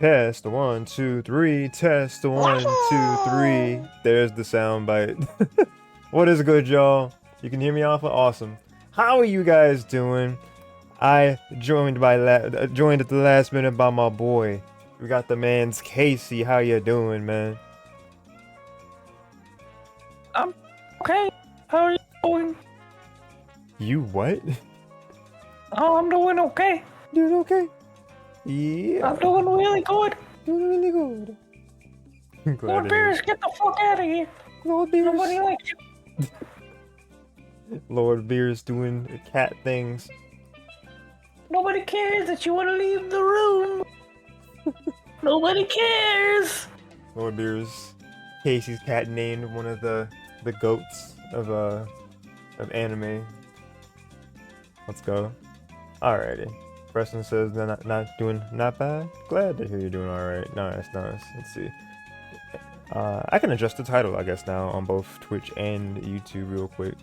Test one, two, three. Test one, two, three. There's the sound bite. What is good, y'all? You can hear me off of awesome. How are you guys doing? I joined at the last minute by my boy. We got the man's Casey. How you doing, man? I'm okay. How are you doing? You what? Oh, I'm doing okay. Doing okay? Yeah. I'm doing really good. Doing really good. Glad Lord to hear. Beers, get the fuck out of here. Lord Beers. Nobody likes you. Lord Beers doing cat things. Nobody cares that you want to leave the room. Nobody cares. Lord Beers. Casey's cat named one of the goats of anime. Let's go. Alrighty. Preston says they're not bad. Glad to hear you're doing alright. Nice. Let's see. I can adjust the title, I guess, now on both Twitch and YouTube real quick.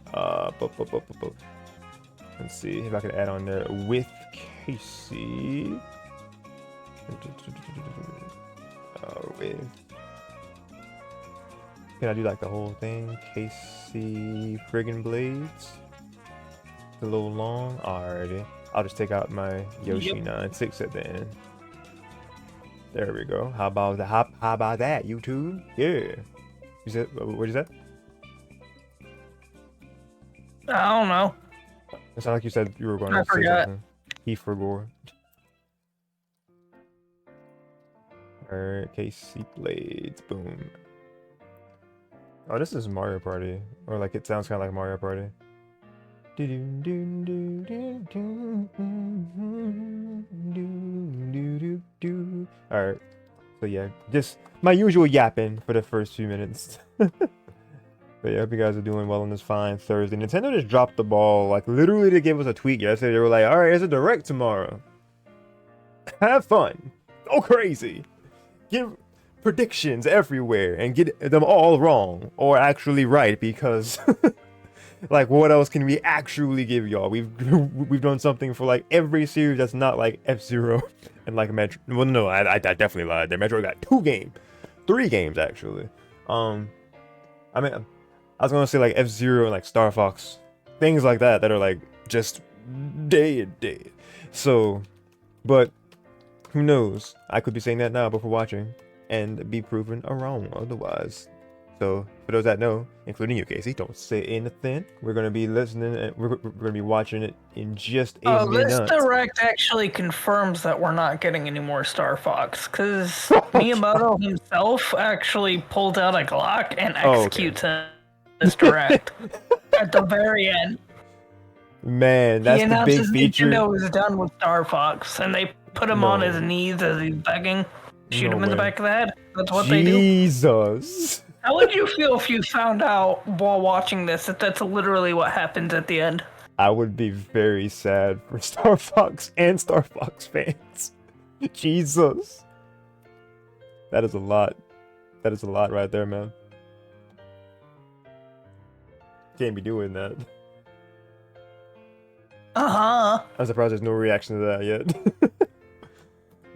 Let's see if I can add on there with Casey. Can I do like the whole thing? Casey friggin' Blades? It's a little long. Alrighty. I'll just take out my Yoshi 96 at the end. There we go. How about that, YouTube? Yeah. You said what you said? I don't know. It sounded like you said you were going to say something. He forgot. Alright, Casey Blades. Boom. Oh, this is Mario Party. Or like it sounds kind of like Mario Party. Alright. So yeah, just my usual yapping for the first few minutes. But yeah, I hope you guys are doing well on this fine Thursday. Nintendo just dropped the ball, like literally to give us a tweet yesterday. They were like, alright, there's a direct tomorrow. Have fun. Go crazy. Give predictions everywhere and get them all wrong. Or actually right, because like what else can we actually give y'all? We've done something for like every series that's not like F-Zero and like Metro. Well, no, I definitely lied there. Metro got 3 games actually. I mean, I was gonna say like F-Zero and like Star Fox, things like that are like just dead. So, but who knows? I could be saying that now before watching and be proven wrong otherwise. So for those that know, including you, Casey, don't say anything. We're gonna be listening and we're gonna be watching it in just a minute. This direct actually confirms that we're not getting any more Star Fox, because Miyamoto himself actually pulled out a Glock and executes this direct at the very end. Man, that's the big feature. Nintendo was done with Star Fox, and they put him on his knees as he's begging. Shoot him in the back of the head. That's what they do. Jesus. How would you feel if you found out while watching this that that's literally what happens at the end? I would be very sad for Star Fox and Star Fox fans. Jesus. That is a lot. That is a lot right there, man. Can't be doing that. I'm surprised there's no reaction to that yet.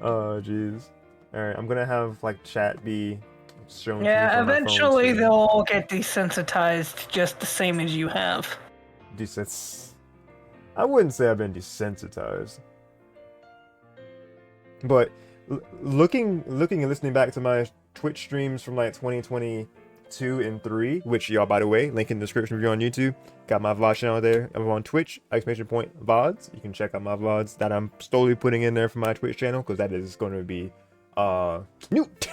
Oh, jeez. Alright, I'm gonna have, like, chat be shown. Yeah, eventually they'll all get desensitized just the same as you have. I wouldn't say I've been desensitized. But looking and listening back to my Twitch streams from, like, 2022 and 3, which, y'all, by the way, link in the description if you're on YouTube. Got my vlog channel there. I'm on Twitch, !VODS. You can check out my vlogs that I'm slowly putting in there for my Twitch channel, because that is going to be newt.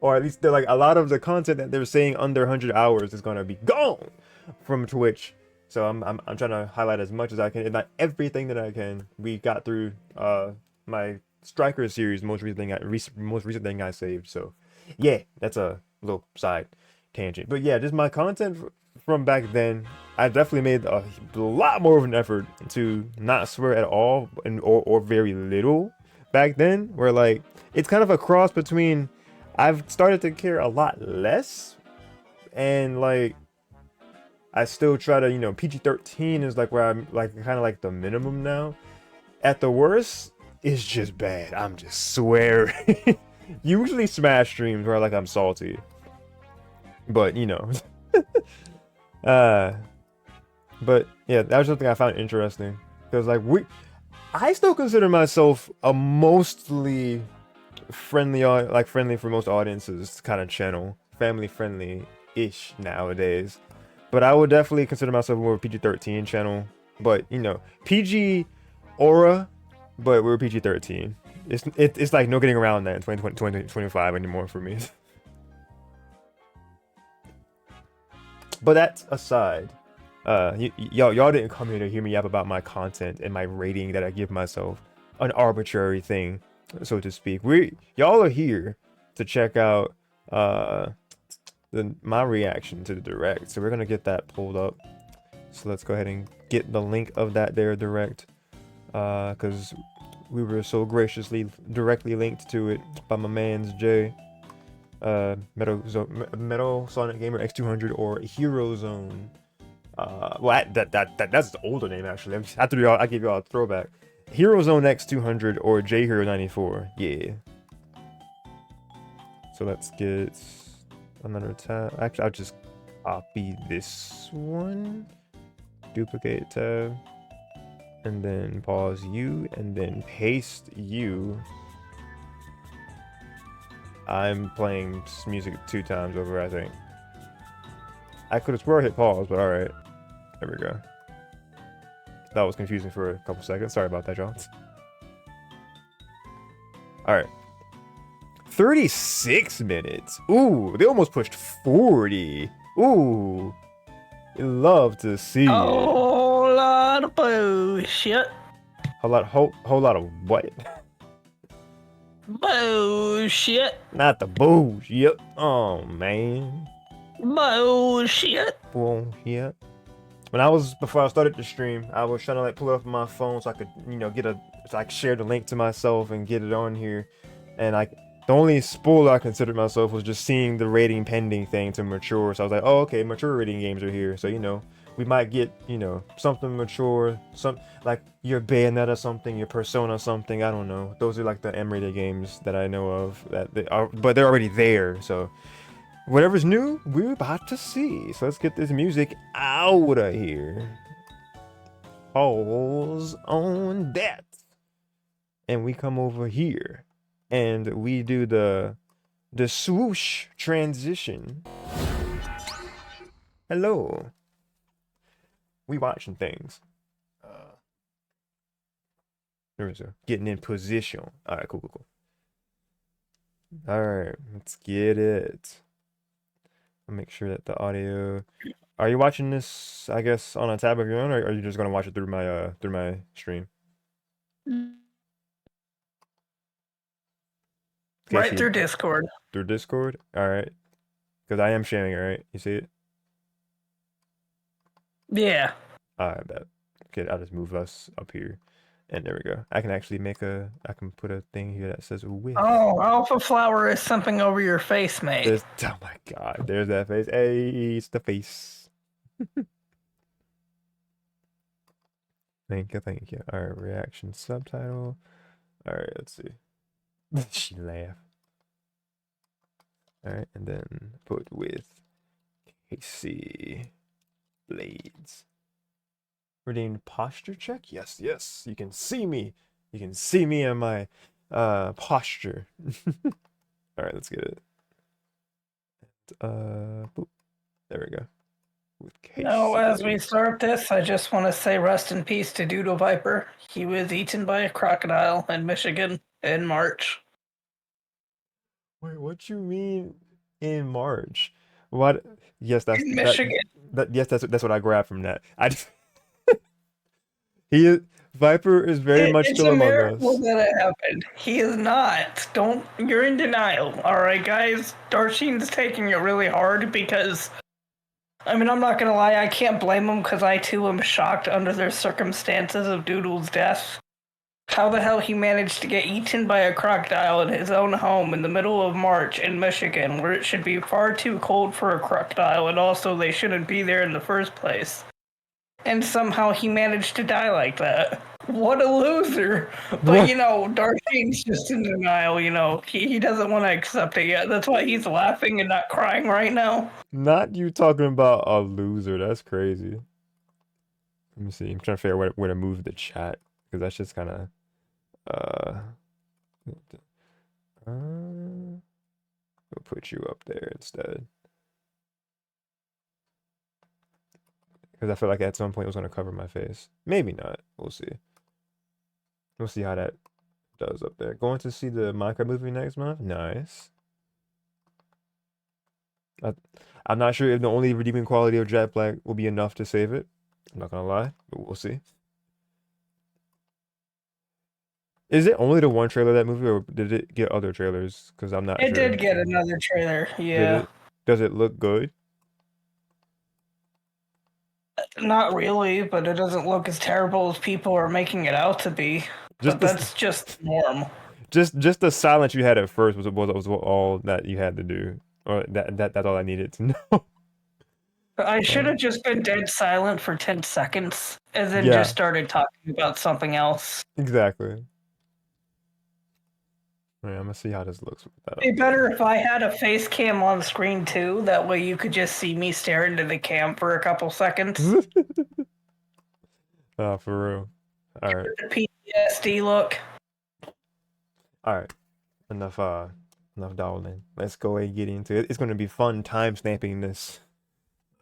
Or at least they're like a lot of the content that they're saying under 100 hours is going to be gone from Twitch. So I'm trying to highlight as much as I can, if not everything that I can. We got through my Striker series, most recent thing I saved. So yeah, that's a little side tangent. But yeah, just my content from back then, I definitely made a lot more of an effort to not swear at all or very little back then, where like it's kind of a cross between I've started to care a lot less and like I still try to, you know, PG-13 is like where I'm like kind of like the minimum now. At the worst, it's just bad. I'm just swearing. Usually Smash streams where like I'm salty, but you know, uh, but yeah, that was something I found interesting because like I still consider myself a mostly friendly, like friendly for most audiences kind of channel, family friendly ish nowadays. But I would definitely consider myself more PG-13 channel. But you know, PG aura, but we're PG-13. It's like no getting around that in 2025 anymore for me. But that aside, y'all didn't come here to hear me yap about my content and my rating that I give myself, an arbitrary thing, so to speak. Y'all are here to check out my reaction to the direct. So we're gonna get that pulled up. So let's go ahead and get the link of that there direct, because we were so graciously directly linked to it by my man's Jay. Metal Sonic Gamer X200 or Hero Zone. Well, that's the older name actually. I give y'all a throwback. Hero Zone X200 or J Hero 94. Yeah. So let's get another tab. Actually, I'll just copy this one, duplicate tab, and then pause you, and then paste you. I'm playing music 2 times over, I think. I could have swore I hit pause, but alright. There we go. That was confusing for a couple seconds. Sorry about that, y'all. Alright. 36 minutes. Ooh, they almost pushed 40. Ooh. You love to see it. Whole lot of bullshit. Whole lot of what? Bullshit. Not the bullshit. Oh man. Bullshit. Bullshit. Before I started the stream, I was trying to like pull it up on my phone so I could, you know, share the link to myself and get it on here. And like the only spoiler I considered myself was just seeing the rating pending thing to mature. So I was like, oh, okay, mature rating games are here. So, you know, we might get, you know, something mature, some like your Bayonetta something, your Persona something. I don't know. Those are like the M-rated games that I know of but they're already there. So whatever's new, we're about to see. So let's get this music out of here. Pause on that. And we come over here. And we do the swoosh transition. Hello. We watching things. There we go. Getting in position. Alright, cool. Alright, let's get it. I'll make sure that the audio. Are you watching this, I guess, on a tab of your own, or are you just gonna watch it through my stream? Right through Discord. Through Discord? Alright. Because I am sharing it, right? You see it? Yeah. Alright, bet. Okay, I'll just move us up here. And there we go. I can actually I can put a thing here that says with. Oh, Alpha Flower is something over your face, mate. Oh my god, there's that face. Hey, it's the face. Thank you. Alright, reaction subtitle. Alright, let's see. She laughed. Alright, and then put with Casey Blades. Redeemed posture check? Yes. You can see me. You can see me in my posture. Alright, let's get it. Boop. There we go. With Casey. Now, as we start this, I just want to say rest in peace to Doodle Viper. He was eaten by a crocodile in Michigan in March. Wait, what you mean in March? What? Yes, that's in Michigan. Yes, that's what I grabbed from that. Viper is very much still among us. It's a miracle that it happened. He is not. You're in denial. All right, guys. Darsheen's taking it really hard because, I mean, I'm not gonna lie. I can't blame him because I too am shocked under the circumstances of Doodle's death. How the hell he managed to get eaten by a crocodile in his own home in the middle of March in Michigan, where it should be far too cold for a crocodile, and also they shouldn't be there in the first place. And somehow he managed to die like that. What a loser. But, What? you know, Darshane's just in denial, you know. He doesn't want to accept it yet. That's why he's laughing and not crying right now. Not you talking about a loser. That's crazy. Let me see. I'm trying to figure out where to move the chat because that's just kind of uh. We'll put you up there instead because I feel like at some point it was gonna cover my face. Maybe not. We'll see. We'll see how that does up there. Going to see the Minecraft movie next month. Nice. I, I'm not sure if the only redeeming quality of Jack Black will be enough to save it. I'm not gonna lie, but we'll see. Is it only the one trailer of that movie, or did it get other trailers? Because I'm not It sure. did get another trailer, Did yeah. it? Does it look good? Not really, but it doesn't look as terrible as people are making it out to be. Just But the that's just norm. just the silence you had at first was all that you had to do, or that's all I needed to know. I should Uh, have just been dead silent for 10 seconds and then just yeah, started talking about something else. exactly. All right, I'm gonna see how this looks with that up It'd be better if I had a face cam on screen too. That way you could just see me stare into the cam for a couple seconds. there. For real. All right, The PTSD look. all right. Enough enough dawdling. Let's go and get into it. It's gonna be fun time stamping this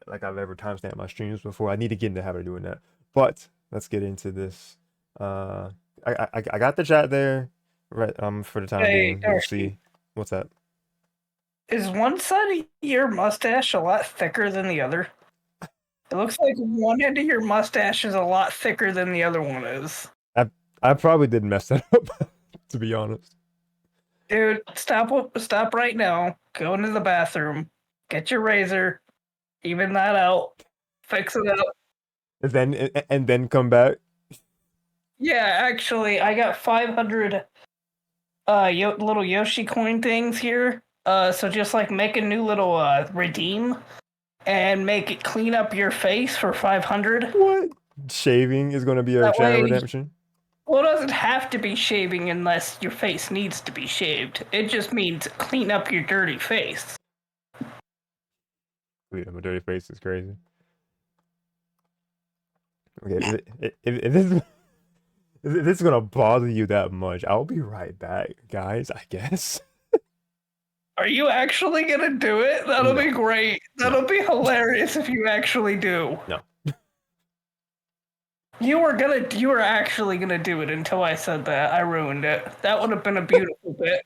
like I've ever time stamped my streams before. I need to get into the habit of doing that. But let's get into this. Uh, I got the chat there, right? For the time Hey, being, we'll Darcy, see what's up. is one side of your mustache a lot thicker than the other? It looks like one end of your mustache is a lot thicker than the other one is. I probably did mess that up, to be honest. Dude, stop right now. Go into the bathroom. Get your razor. Even that out. Fix it up. And then come back. Yeah, actually, I got 500 little Yoshi coin things here. So just like make a new little redeem and make it clean up your face for 500. What? Shaving is gonna be our That chat way, redemption. well, it doesn't have to be shaving unless your face needs to be shaved. It just means clean up your dirty face. Wait, my dirty face is crazy. Okay, if this if this is gonna bother you that much, I'll be right back, guys. I guess. Are you actually gonna do it? That'll No, be great. no, That'll be hilarious if you actually do. no. You were actually gonna do it until I said that. I ruined it. That would have been a beautiful bit.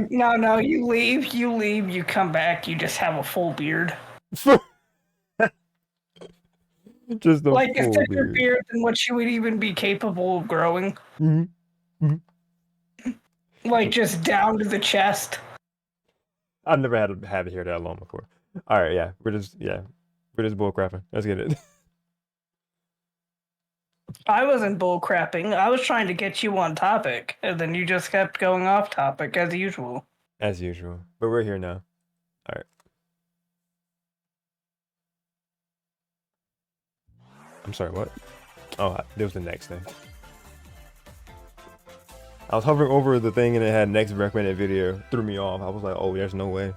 No, you leave, you come back, you just have a full beard. Just a Like a full thicker beard. beard than what you would even be capable of growing. Mhm, mhm. Like just down to the chest. I've never had have hair that long before. All right, we're just bullcrapping. Let's get it. I wasn't bullcrapping. I was trying to get you on topic, and then you just kept going off topic as usual. As usual, but we're here now. All right. I'm sorry. What? Oh, there was the next thing. I was hovering over the thing and it had next recommended video. Threw me off. I was like, oh, there's no way.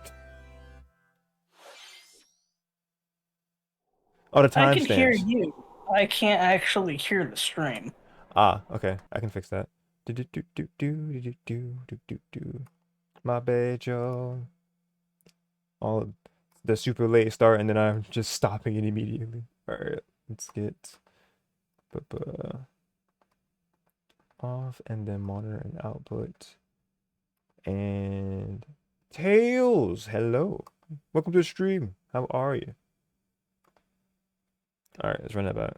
Oh, the I can hear timestamps. you. I can't actually hear the stream. Ah, okay. I can fix that. Do do do do do do do do do do. My bad, y'all. All of the super late start and then I'm just stopping it immediately. All right, let's get off and then monitor and output. And Tails, hello. Welcome to the stream. How are you? All right, let's run that back.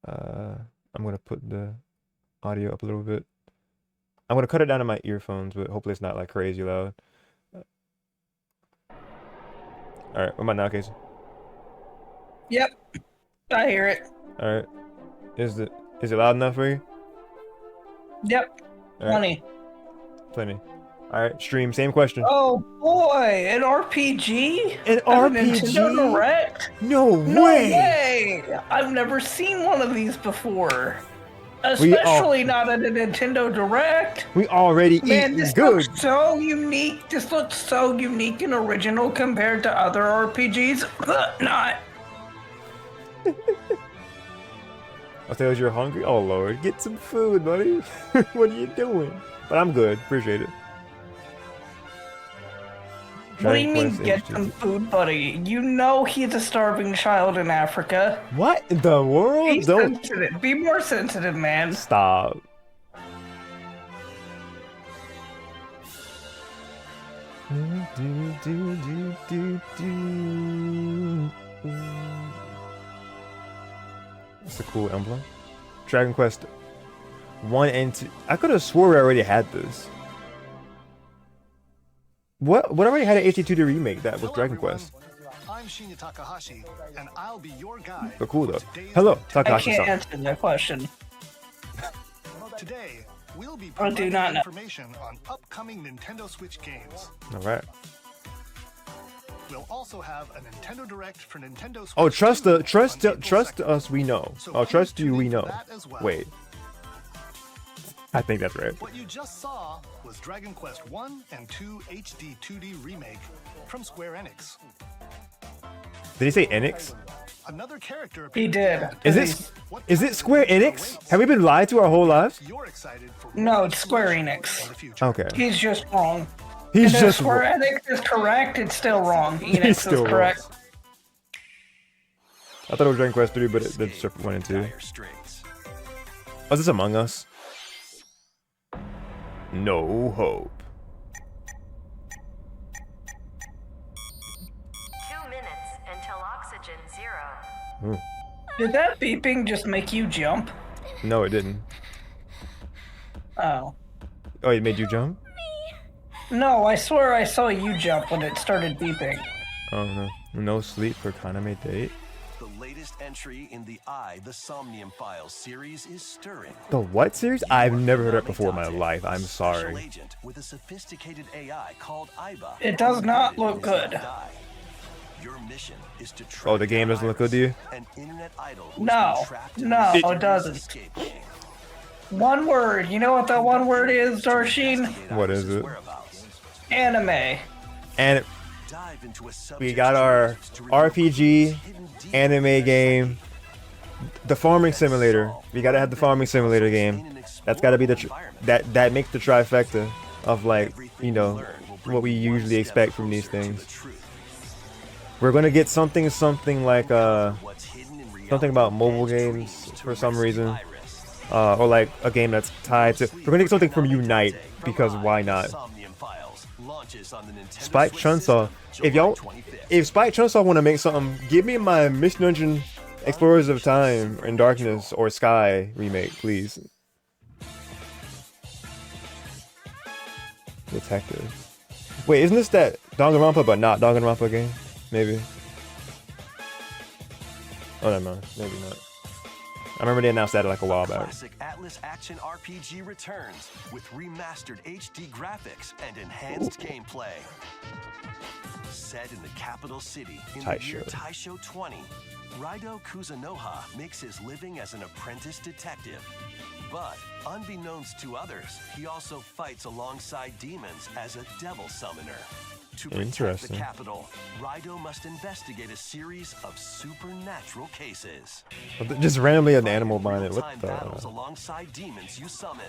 I'm gonna put the audio up a little bit. I'm gonna cut it down to my earphones, but hopefully it's not like crazy loud. All right, what about now, Casey? Yep, I hear it. All right, is it loud enough for you? Yep, All right, plenty. plenty. All All right, stream. Same question. Oh boy, an RPG? An At a RPG? Nintendo Direct? No No way. way! I've never seen one of these before. We all- Especially not at a Nintendo Direct. We already Man, eating this good. looks so unique. This looks so unique and original compared to other RPGs. Not. I thought you're hungry. Oh Lord, get some food, buddy. What are you doing? But I'm good. Appreciate it. What do you mean, Quest get HD. some food, buddy? You know he's a starving child in Africa. What in the world? Be Don't sensitive. Be more sensitive, man. stop. It's a cool emblem. Dragon Quest 1 and 2. I could have swore we already had this. What already had an HD2D remake that was Hello, Dragon everyone. Quest? I'm Shinya Takahashi, and I'll be your guide. But cool though. for today's Hello, Nintendo- I can't Takahashi-san. answer that question. Today, we'll be I do providing not know. information on upcoming Nintendo Switch games. All right. We'll also have a Nintendo Direct for Nintendo Switch. Oh, trust 2 the trust on April trust 2nd. us. We know. So Oh, please trust you. tune We in for know. that as well. Wait. I think that's right. What you just saw was Dragon Quest 1 and 2 HD 2D remake from Square Enix. Did he say Enix? Another character He appeared did. in- Is What it kind of Square adventure Enix? awaits? Have we been lied to our whole lives? You're excited for No, more it's Square exploration Enix. in the future. Okay. He's just wrong. He's And if just Square wrong. Enix is correct, it's still wrong. He's Enix still is wrong. correct. I thought it was Dragon Quest 3, but it's 1 and 2. Oh, is this Among Us? No hope. 2 minutes until oxygen 0. Did that beeping just make you jump? No, it didn't. Oh. Oh, it made you jump? No, I swear I saw you jump when it started beeping. Oh no. No sleep for Kaname date. The latest entry in the the Somnium Files series is stirring. The what series? I've never heard that before in my life. I'm Special sorry. agent with a sophisticated AI called Iba. It does not look good. Your mission is to Oh, the game doesn't look good to you? An internet idol who's No. been trapped in No, a it mysterious doesn't. escape game. One word. You know what that one word is, Darshin? What is Iris' it? whereabouts. Anime. And Dive into a we subject's got our dreams to reveal RPG hidden deep anime inside game. The farming simulator. We gotta have the farming simulator game. That's gotta be the that makes the trifecta of, like, you know, what we usually expect from these things. We're gonna get something like something about mobile games for some reason, or like a game that's tied to. We're gonna get something from Unite because why not? Spike Chunsoft. If Spike Chunsoft want to make something, give me my Mission Dungeon Explorers of Time and Darkness or Sky remake, please. Detective. Wait, isn't this that Danganronpa but not Danganronpa game? Maybe. Oh, never mind. Maybe not. I remember they announced that like a while back. Classic Atlas action RPG returns with remastered HD graphics and enhanced gameplay. Set in the capital city in the year Taisho 20, Raido Kuzunoha makes his living as an apprentice detective. But unbeknownst to others, he also fights alongside demons as a devil summoner. To protect the Interesting. capital, Raido must investigate a series of supernatural cases. Just randomly an animal behind it. What Real-time battles the? alongside demons you summon.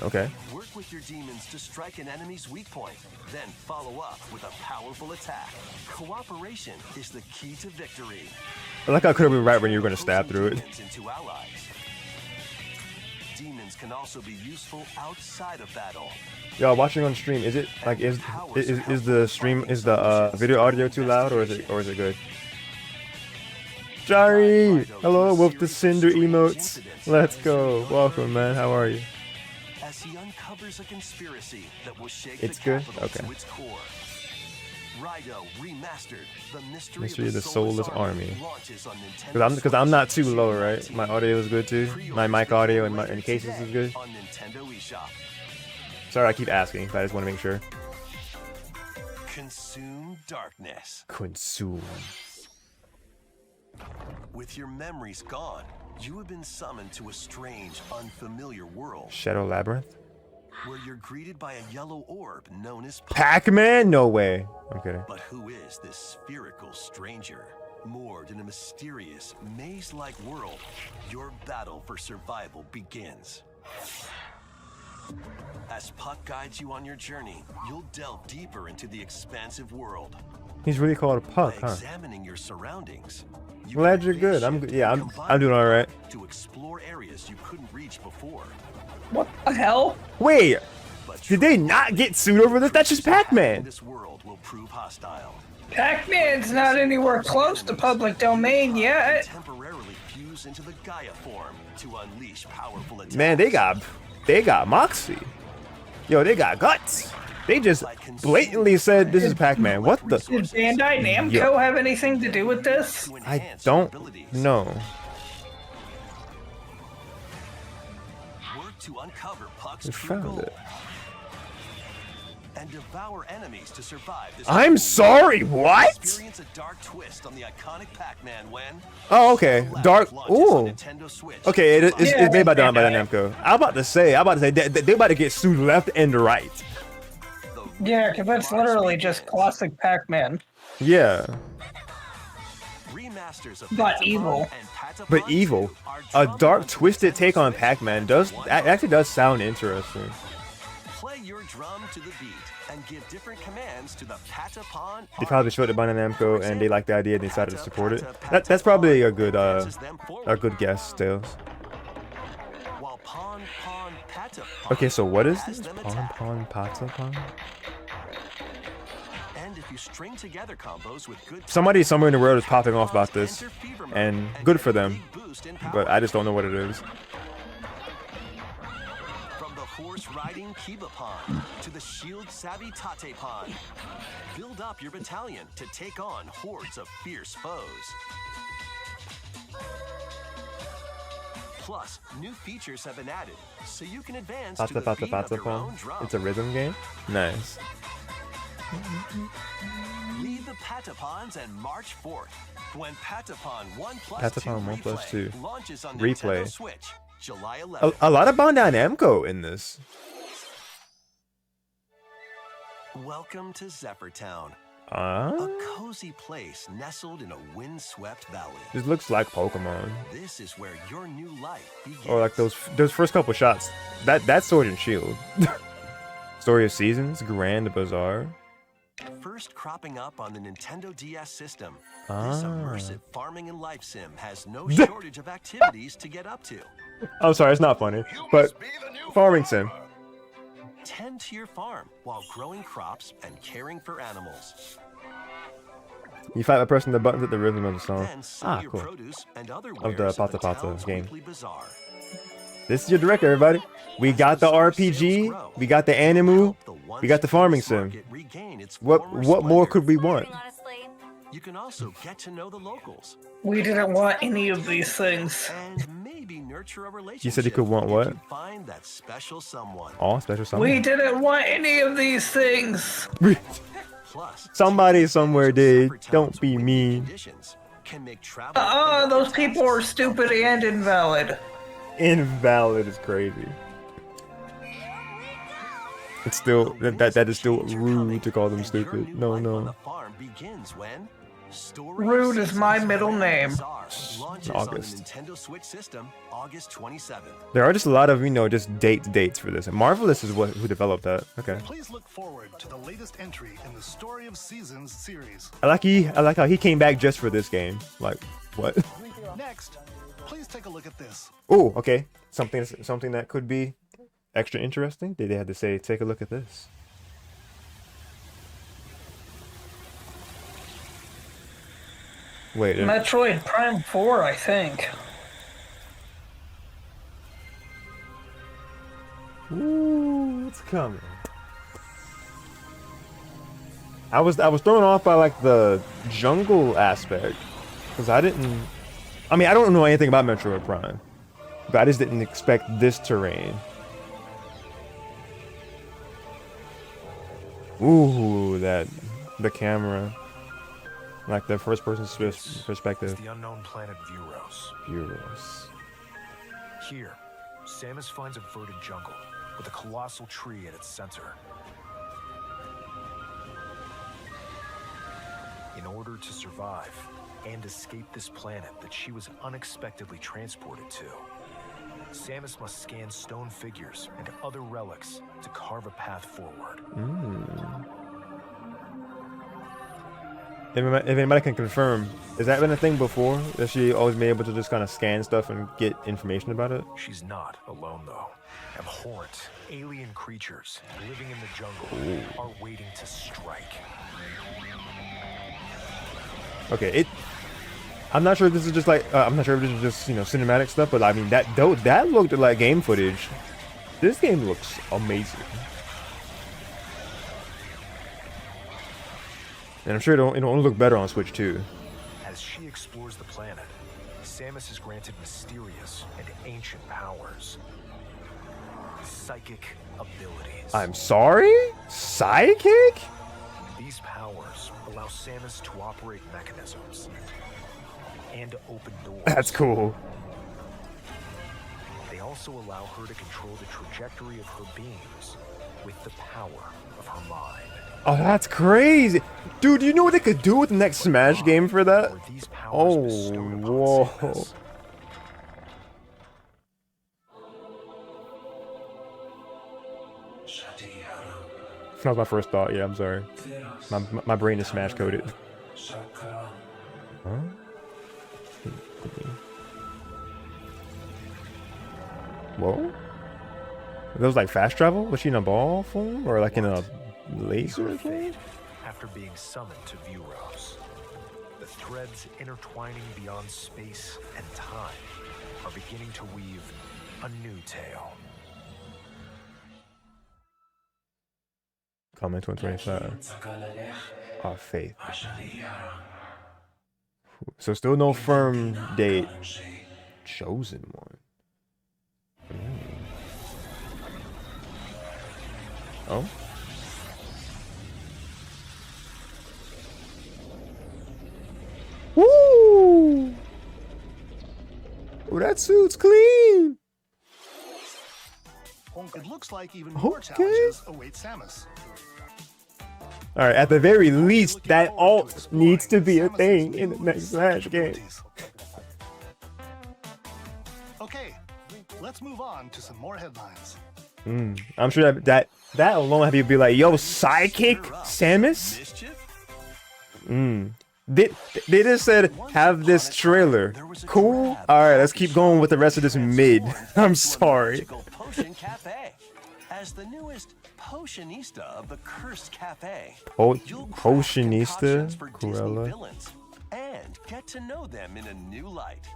Okay. Work with your demons to strike an enemy's weak point, then follow up with a powerful attack. Cooperation is the key to victory. I like how could have been right when you were gonna stab through it. Demons into allies. Demons can also be useful outside of battle. Y'all watching on stream, is it like is the stream video audio too loud or is it good? Jari, hello with the Cinder emotes. Let's go. Welcome, man. How are you? As he uncovers a conspiracy that will shake It's the good? capital Okay. to its core. Raido Remastered, the Mystery of the Soulless Army. launches on Nintendo Because I'm not too Switch low, right? Tuesday. My audio is good too. My mic audio and cases is good. On Nintendo eShop. Sorry, I keep asking, but I just want to make sure. Consume darkness. Consume. With your memories gone, you have been summoned to a strange, unfamiliar world. Shadow Labyrinth? Where you're greeted by a yellow orb known as Pac-Man? No way. I'm kidding. But who is this spherical stranger? Moored in a mysterious, maze-like world, your battle for survival begins. As Puck guides you on your journey, you'll delve deeper into the expansive world. He's really called a Puck, By huh? examining your surroundings, Glad you're good. I'm doing all right. To explore areas you couldn't reach before. What the hell? Wait, But did they not get sued over this? That's just Pac-Man. This world will prove hostile. Pac-Man's not anywhere close to public domain yet. Temporarily fuse into the Gaia form to unleash powerful attacks. Man, they got moxie. Yo, they got guts. They just blatantly said this is Pac-Man. What the? Did Bandai Namco Yo. have anything to do with this? To I enhance your don't abilities. know. Work to uncover Puck's We true found goal. it. And devour enemies to survive this. I'm sorry, what? Experience a dark twist on the iconic Pac-Man when Oh, okay. Dark. launches on Ooh. Nintendo Switch. Okay, it's made by Bandai. Namco. I'm about to say they about to get sued left and right. Yeah, because that's literally just classic Pac-Man. Yeah, Remasters of But Patapon evil. and Patapon but evil. 2 are A drummed dark, onto twisted Nintendo take on Switch. Pac-Man actually does sound interesting. Play your drum to the beat and give different commands to the Patapon. They probably showed it by Namco and they liked the idea and they decided to support it. That's probably a good guess, Tails. While Pon Pon Patapon Okay, so what is has this? them Pon attack. Pon Patapon? And if you string together combos with good Somebody somewhere in the world is popping off about Patapons, this, enter fever mode and good get for a them. big boost in power. But I just don't know what it is. From the horse-riding Kibapon to the shield-savvy Tatepon, build up your battalion to take on hordes of fierce foes. Plus, new features have been added, so you can advance to the beat of your own drum. It's a rhythm game? Nice. Leave the Patapons and march forth when Patapon 1 plus Patapon 2 1 plus Replay 2. launches on Replay. Nintendo Switch, July 11th. A lot of Bandai Namco in this. Welcome to Zephyrtown, a Ah, cozy place nestled in a windswept valley. this looks like Pokemon. This is where your new life begins. Or like those first couple shots. That's Sword and Shield. Story of Seasons, Grand Bazaar. First cropping up on the Nintendo DS system, this Ah. immersive farming and life sim has no shortage of activities to get up to. I'm sorry, it's not funny, but farming sim. Tend to your farm while growing crops and caring for animals. You fight by pressing the buttons at the rhythm of the song. Then sell Ah, your cool. produce and other Of wares the at Pata Pata town's game. weekly bazaar. This is your director, everybody. We got the RPG, we got the Animu, we got the farming sim. What more could we want? Honestly, You can also get to know the locals We didn't want any of these things. and maybe nurture a relationship. You said you could want if what? you find that special someone. Oh, special We something. didn't want any of these things. Plus, Somebody somewhere did. Zephyrtown's Don't be windy mean. conditions can make travel and Those other people are tasks stupid and invalid. Invalid is crazy. It's still that is still rude to call them And your stupid. new No, life on no. the farm begins when Story of Rude is my Seasons middle name. Bazaar launches August. on the Nintendo Switch system August 27th. There are just a lot of just dates for this. And Marvelous is who developed that. Okay. Please look forward to the latest entry in the Story of Seasons series. I like how he came back just for this game. Like what? Next, please take a look at this. Oh, okay. Something that could be extra interesting. They had to say, take a look at this. Wait. Metroid Prime 4, I think. Ooh, it's coming. I was thrown off by like the jungle aspect because I don't know anything about Metroid Prime, but I just didn't expect this terrain. Ooh, the camera, like the first person perspective. It's the unknown planet Vuros. Euros. Here, Samus finds a verdant jungle with a colossal tree at its center. In order to survive and escape this planet that she was unexpectedly transported to, Samus must scan stone figures and other relics to carve a path forward. If anybody can confirm, has that been a thing before? That she always been able to just kind of scan stuff and get information about it? She's not alone, though. Abhorrent, alien creatures living in the jungle are waiting to strike. Okay, I'm not sure if this is just like I'm not sure if this is just, you know, cinematic stuff, but I mean that looked like game footage. This game looks amazing, and I'm sure it'll only look better on Switch too. As she explores the planet, Samus is granted mysterious and ancient powers. Psychic abilities. I'm sorry? Psychic? These powers allow Samus to operate mechanisms and open doors. That's cool. They also allow her to control the trajectory of her beams with the power of her mind. Oh, that's crazy. Dude, you know what they could do with the next Smash game for that? Or these powers Oh, bestowed upon whoa. Samus. That was my first thought. Yeah, I'm sorry. My brain is Smash coded. Huh? Whoa? That was like fast travel? Was she in a ball form or like in a laser Her form? fate after being summoned to Vuros. The threads intertwining beyond space and time are beginning to weave a new tale. Comment 2025. Our faith. So still no firm date. Chosen one. Oh. Woo! Oh, that suit's clean. It looks like even more Okay. challenges await Samus. All right, at the very least, that alt needs to be a thing in the next Smash game. Okay, let's move on to some more headlines. I'm sure that alone have you be like, yo, Psychic Samus? Mischief? They just said have this trailer. Cool. All right, let's keep going with the rest of this mid. I'm sorry. Magical Potion Cafe. As the newest potionista of the Cursed Cafe, you'll craft Potionista, concoctions for Disney Cruella. villains and get to know them in a new light.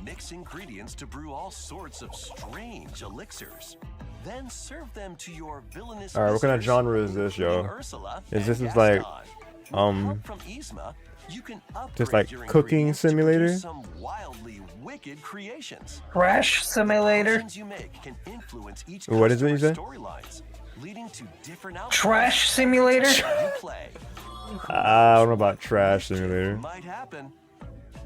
Mix ingredients to brew all sorts of strange elixirs. Then serve them to your villainous. All right, what kind of visitors, genre is this, yo? including Ursula Is this and is like, Gaston. With help from Yzma, you can just upgrade like your cooking ingredients to simulator? produce some wildly wicked creations. Crash Simulator? Options you make can influence each What is it you customer's said? storylines, leading to different Trash Simulator? you play. I don't know about Trash Simulator. Might happen.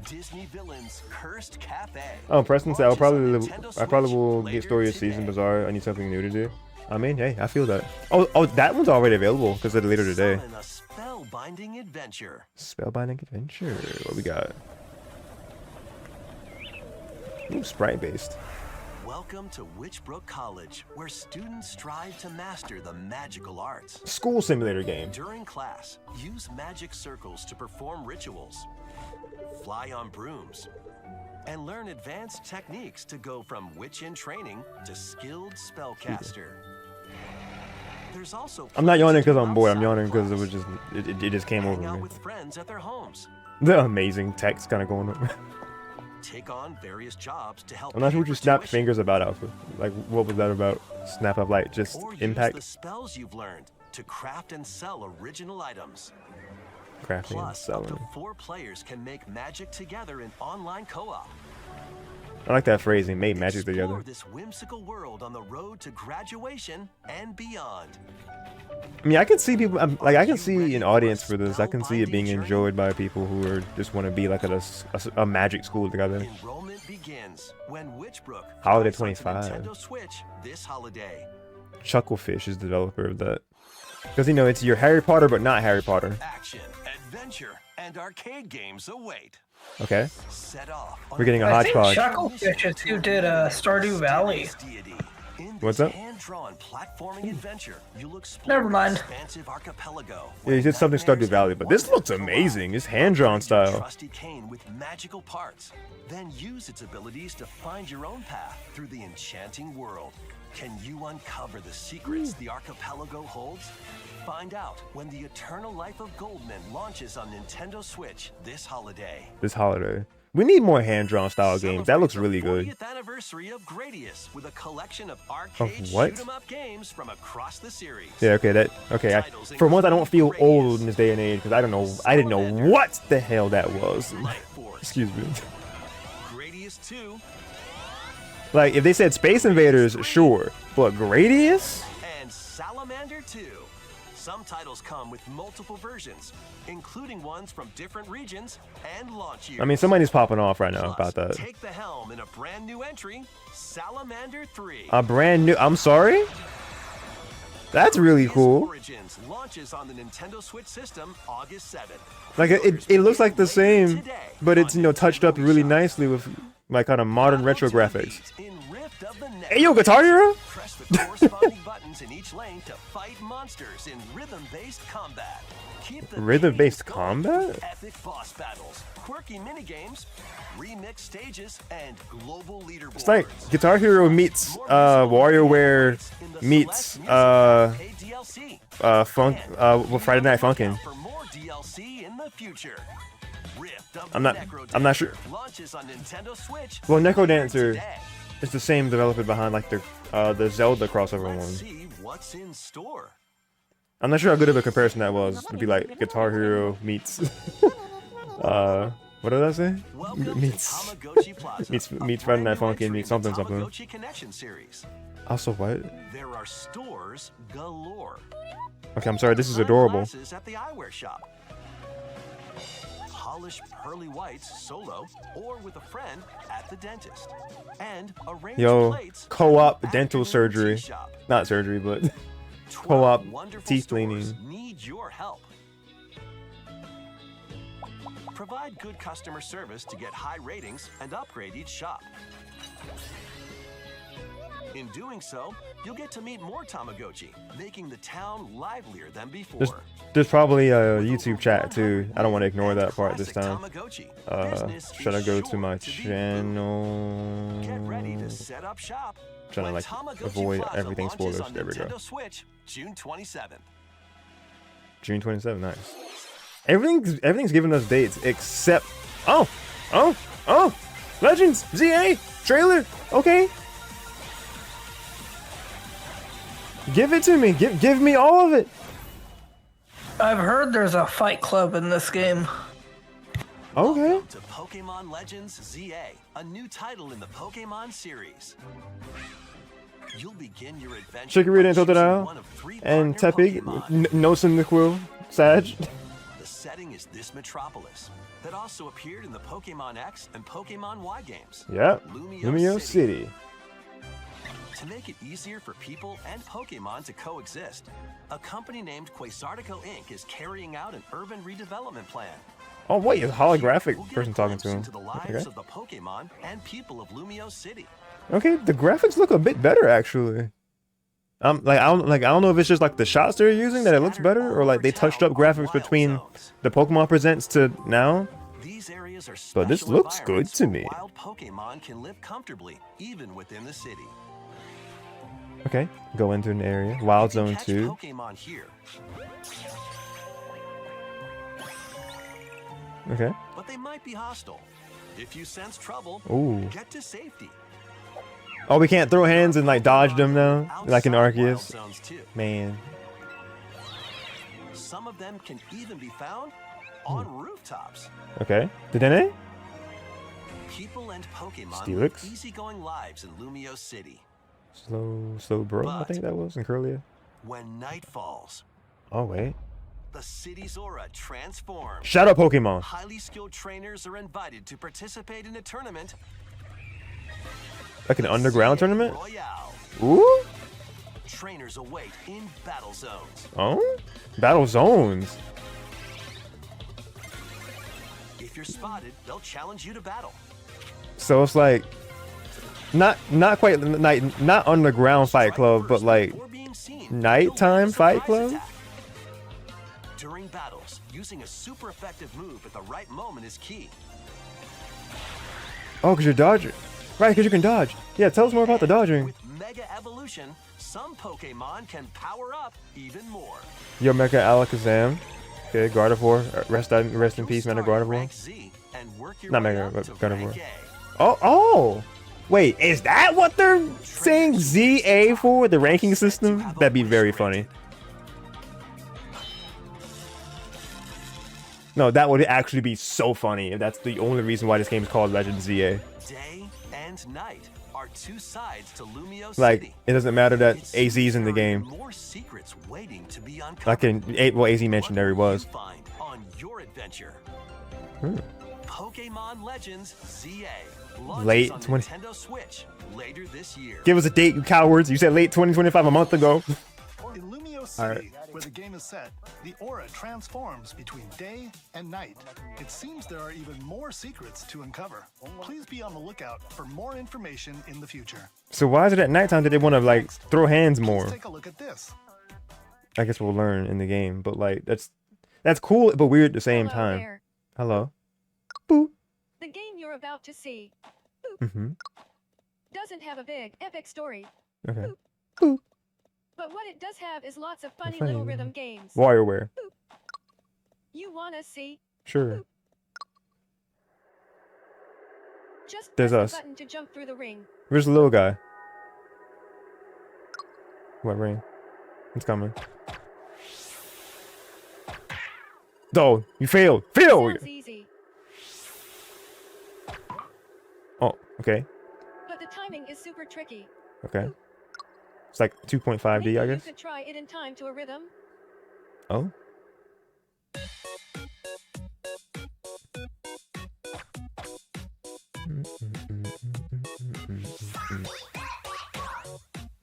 Disney Villains Cursed Cafe. Oh, Preston said I Launches on probably Nintendo will Switch get Story of later Season today. Bazaar. I need something new to do. I mean, hey, I feel that. Oh, that one's already available because of later today. Summon a spellbinding adventure. Spellbinding Adventure. What we got? Ooh, sprite based. Welcome to Witchbrook College, where students strive to master the magical arts. School simulator game. During class, use magic circles to perform rituals, fly on brooms, and learn advanced techniques to go from witch in training to skilled spellcaster. There's also I'm not yawning because plans to I'm do bored. I'm outside yawning because class. it just came Hang over out me. with friends at their homes. The amazing text kind of going on. Take on various jobs to help. I'm not sure pay what you for snapped tuition. fingers about, Alpha. Like, what was that about? Snap of like just Or use impact, the spells you've learned to craft and sell original items. crafting, and Plus, up to selling. 4 players can make magic together in online co-op. I like that phrasing, made magic Explore together. this whimsical world on the road to graduation and beyond. I mean, I can see people, like, I can see an audience for this. I can see it being enjoyed by people who are just want to be like at a magic school together. Enrollment begins when Witchbrook Holiday comes onto 25. Nintendo Switch this holiday. Chucklefish is the developer of that. Because, you know, it's your Harry Potter, but not Harry Potter. Action, adventure, and arcade games await. Okay. Set off We're getting a I think hodgepodge. Chucklefish is who did Stardew Valley. What's that? Hand-drawn platforming adventure, you'll explore Never mind. the expansive archipelago. Yeah, he did something Stardew Valley, but this looks amazing. It's hand-drawn style. Trusty cane with magical parts. Then use its abilities to find your own path through the enchanting world. Can you uncover the secrets the archipelago holds? Find out when the Eternal Life of Goldman launches on Nintendo Switch this holiday. This holiday. We need more hand-drawn style games. That looks really good. 40th anniversary of Gradius with a collection of arcade what? shoot-'em-up games from across the series. Yeah, okay, for once I don't feel old in this day and age because I didn't know what the hell that was. Light Force, Excuse me. Gradius 2, Like, if they said Space Invaders, sure. But Gradius? and Salamander 2. Some titles come with multiple versions, including ones from different regions and launch years. I mean, somebody's popping off right now Plus, about that. Take the helm in a brand new entry, Salamander 3. A brand new, I'm sorry? That's really Gradius cool. Origins launches on the Nintendo Switch system August 7th. Like, it looks like the same, Today but it's, on you know, touched up Nintendo really eShop. nicely with, like, kind of modern retro graphics. In Rift of the Hey, yo, Guitar Hero? Press the corresponding buttons in each lane to fight monsters in rhythm-based combat. Keep the Rhythm-based games going combat? with epic boss battles, quirky minigames, remixed stages, and global leaderboards. It's like Guitar Hero meets, WarioWare meets, Paid DLC. Funk, Friday Night Funkin'. For more DLC in the future. Rift of I'm the not Necrodancer sure. Launches on Nintendo Switch. Well, Necrodancer today. is the same developer behind, like, the Zelda crossover Let's one. see what's in store. I'm not sure how good of a comparison that was. It'd be like Guitar Hero meets, what did I say? Welcome to Meets, Tamagotchi Plaza, meets a Friday brand Night new Funkin' entry meets in the something something. Tamagotchi Connection series. Also, what? There are stores galore. Okay, I'm sorry. This is adorable. Sunglasses at the eyewear shop. Polish pearly whites solo or with a friend at the dentist. And arrange Yo, plates co-op at dental the surgery. tea shop. Not surgery, but 12 co-op wonderful teeth stores cleaning. need your help. Provide good customer service to get high ratings and upgrade each shop. In doing so, you'll get to meet more Tamagotchi, making the town livelier than before. There's probably a YouTube chat too. I don't want to ignore that part this Classic time. Tamagotchi. Business Should I is go to sure my be booming. channel? Get ready to set up shop. Trying to when like Tamagotchi avoid Plaza everything launches spoilers. on There we go. Nintendo Switch, June 27th. June 27th. Nice. Everything's giving us dates except oh Legends ZA trailer. Okay. Give it to me. Give me all of it. I've heard there's a fight club in this game. Okay. Welcome to Pokemon Legends ZA, a new title in the Pokemon series. You'll begin your adventure Chikorita and by choosing Totodile one of 3 and partner Tepig, Pokemon. Nosenaquil, Sag. The setting is this metropolis that also appeared in the Pokemon X and Pokemon Y games. Yep. Lumio Lumio City. City. To make it easier for people and Pokemon to coexist, a company named Quasartico Inc. is carrying out an urban redevelopment plan. Oh wait, a holographic We'll get a person talking glimpse to him. into the lives Okay. of the Pokemon and people of Lumio City. Okay, the graphics look a bit better actually. I don't know if it's just like the shots they're using that it looks better, or like they touched up graphics between the Pokemon Presents to now. These areas are But this special looks good environments to where me. Wild Pokemon can live comfortably, even within the city. Okay, go into an area. Wild You can Zone catch 2. Pokemon here, Okay. but they might be hostile. If you sense trouble, Ooh. get to safety. Oh, we can't throw hands and like dodge them now, like in Outside Wild Arceus. Zones too. Man. Some of them can even be found on rooftops. Okay. Dedenne? People and Pokemon Steelix? live easygoing lives in Lumio City. Slow bro, I think that was in Curlia. When night falls, Oh wait. the city's aura transforms. Shout out Pokemon. Highly skilled trainers are invited to participate in a tournament. Like an underground tournament? Royale. Ooh. Trainers await in battle zones. Oh? Battle zones. If you're spotted, they'll challenge you to battle. So it's like not quite not underground fight club, but like Before being seen, nighttime you'll fight surprise club? attack. During battles, using a super effective move at the right moment is key. Oh, because you're dodging. Right, because you can dodge. Yeah, tell us more about the dodging. With Mega Evolution, some Pokemon can power up even more. Yo, Mega Alakazam. Okay, Gardevoir. Rest in peace, Mega Start at Gardevoir. rank Z and work your Not way Mega, up but to Gardevoir. rank A. Oh. Wait, is that what they're saying ZA for? The ranking system? That'd be very funny. No, that would actually be so funny if that's the only reason why this game is called Legend ZA. Day and night are two sides to Lumio Like, City. it doesn't matter that It AZ's seems in the there are game. more secrets waiting to be uncovered. Like well, AZ mentioned there he What will was. you find on your adventure? Pokemon Legends ZA. Launches Late on 20 Nintendo Switch later this year. Give us a date, you cowards. You said late 2025 a month ago. In Lumio City, where the game is set, the aura transforms between day and night. It seems there are even more secrets to uncover. Please be on the lookout for more information in the future. So why is it at nighttime that they want to like throw hands more? Let's take a look at this. I guess we'll learn in the game, but like that's cool but weird at the same Hello time. there. Hello. Boop. The game you're about to see Mm-hmm. doesn't have a big, epic story, Okay. but what it does have is lots of funny Funny. little rhythm games. WarioWare. You wanna see? Sure. Just There's press us. the button to jump through the ring. Where's the little guy? What ring? It's coming. Oh, you failed. Fail! Sounds easy, Oh, okay. but the timing is super tricky. Okay. It's like 2.5D, Maybe I you guess. could try it in time to a rhythm. Oh.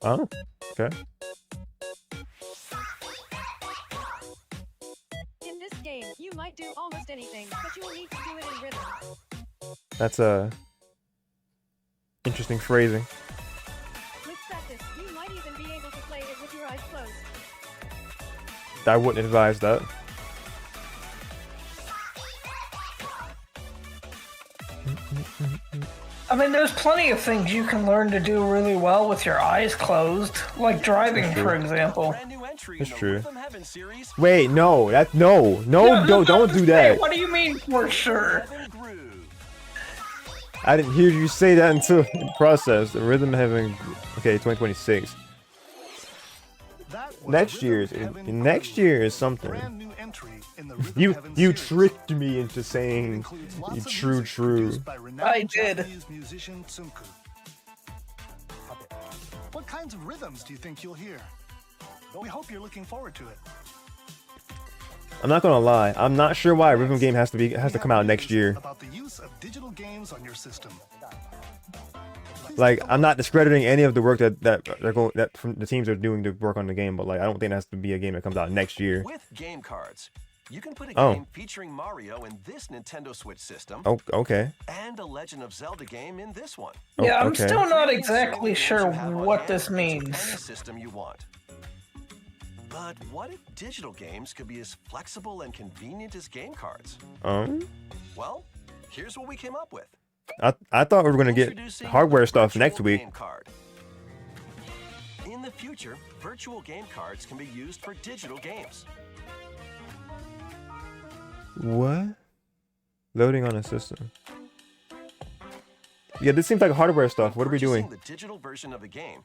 Oh, okay. In this game, you might do almost anything, but you will need to do it in rhythm. That's interesting phrasing. With practice, you might even be able to play it with your eyes closed. I wouldn't advise that. I mean, there's plenty of things you can learn to do really well with your eyes closed, like driving, for example. Brand new entry That's in the true. Rhythm Heaven series. Wait, no, no, Yeah, don't do that. What do you mean for sure? Heaven Groove. I didn't hear you say that until process. The Rhythm Heaven. Okay, 2026. That was Next Rhythm year's Heaven next Groove, year is a something. brand new entry in the Rhythm You Heaven you series. tricked me into It saying includes lots you of true music true. produced by renowned I did. Japanese musician Tsunku. What kinds of rhythms do you think you'll hear? We hope you're looking forward to it. I'm not gonna lie. I'm not sure why a rhythm game has to We come have out next news year. About the use of digital games on your system. Please Like take a I'm look. not discrediting any of the work that they're going that from the teams are doing to work on the game, but like I don't think it has to be a game that comes out next year. With game cards, you can put a Oh. game featuring Mario in this Nintendo Switch system Oh, okay. and a Legend of Zelda game in this one. Oh, Yeah, I'm okay. still not Bring exactly games sure you have on what hand this into Any means. system you want. But what if digital games could be as flexible and convenient as game cards? Well, here's what we came up with. I thought we were gonna get Introducing hardware the stuff next Virtual week. Game card. In the future, virtual game cards can be used for digital games. What? Loading on a system. Yeah, this seems like hardware stuff. What are we doing? Purchasing the digital version of a game,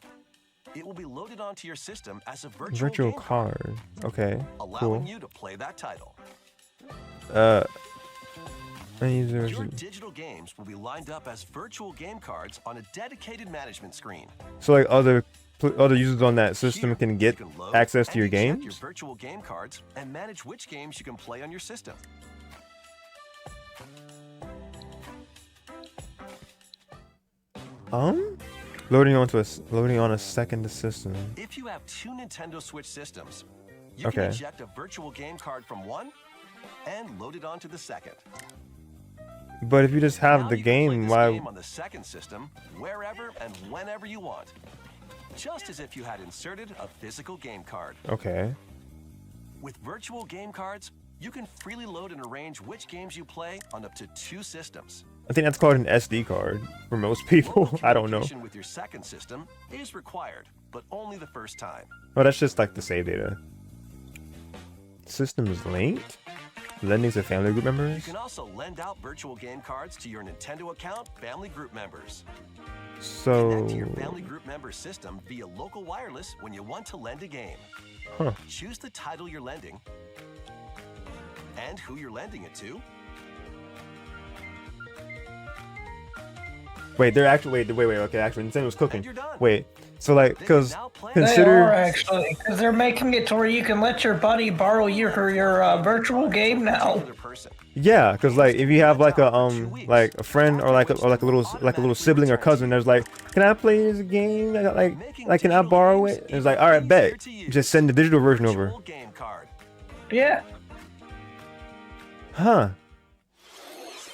it will be loaded onto your system as a virtual Virtual game card, card. Okay. allowing Cool. you to play that title. Your digital games will be lined up as virtual game cards on a dedicated management screen. So like other users on that system can get access to your games? Your virtual game cards and manage which games you can play on your system. Loading on a second system. If you have 2 Nintendo Switch systems, you can eject a virtual game card from one and load it onto the second. But if you just have the game, why? Game on the second system, wherever and whenever you want, just as if you had inserted a physical game card. Okay. With virtual game cards, you can freely load and arrange which games you play on up to 2 systems. I think that's called an SD card for most people. I don't know. With your second system is required, but only the first time. Oh, that's just like the save data. System is linked. Lending to family group members? You can also lend out virtual game cards to your Nintendo account family group members. So... Connect to your family group member system via local wireless when you want to lend a game. Huh. Choose the title you're lending and who you're lending it to. Wait, they're actually... Wait, okay, actually, Nintendo's cooking. Wait, so like, because consider... They are actually, because they're making it to where you can let your buddy borrow your virtual game now. Yeah, because like if you have like a friend or like a little sibling or cousin, there's like, can I play this game? Like can I borrow it? And it's like, all right, bet. Just send the digital version over. Yeah. Huh.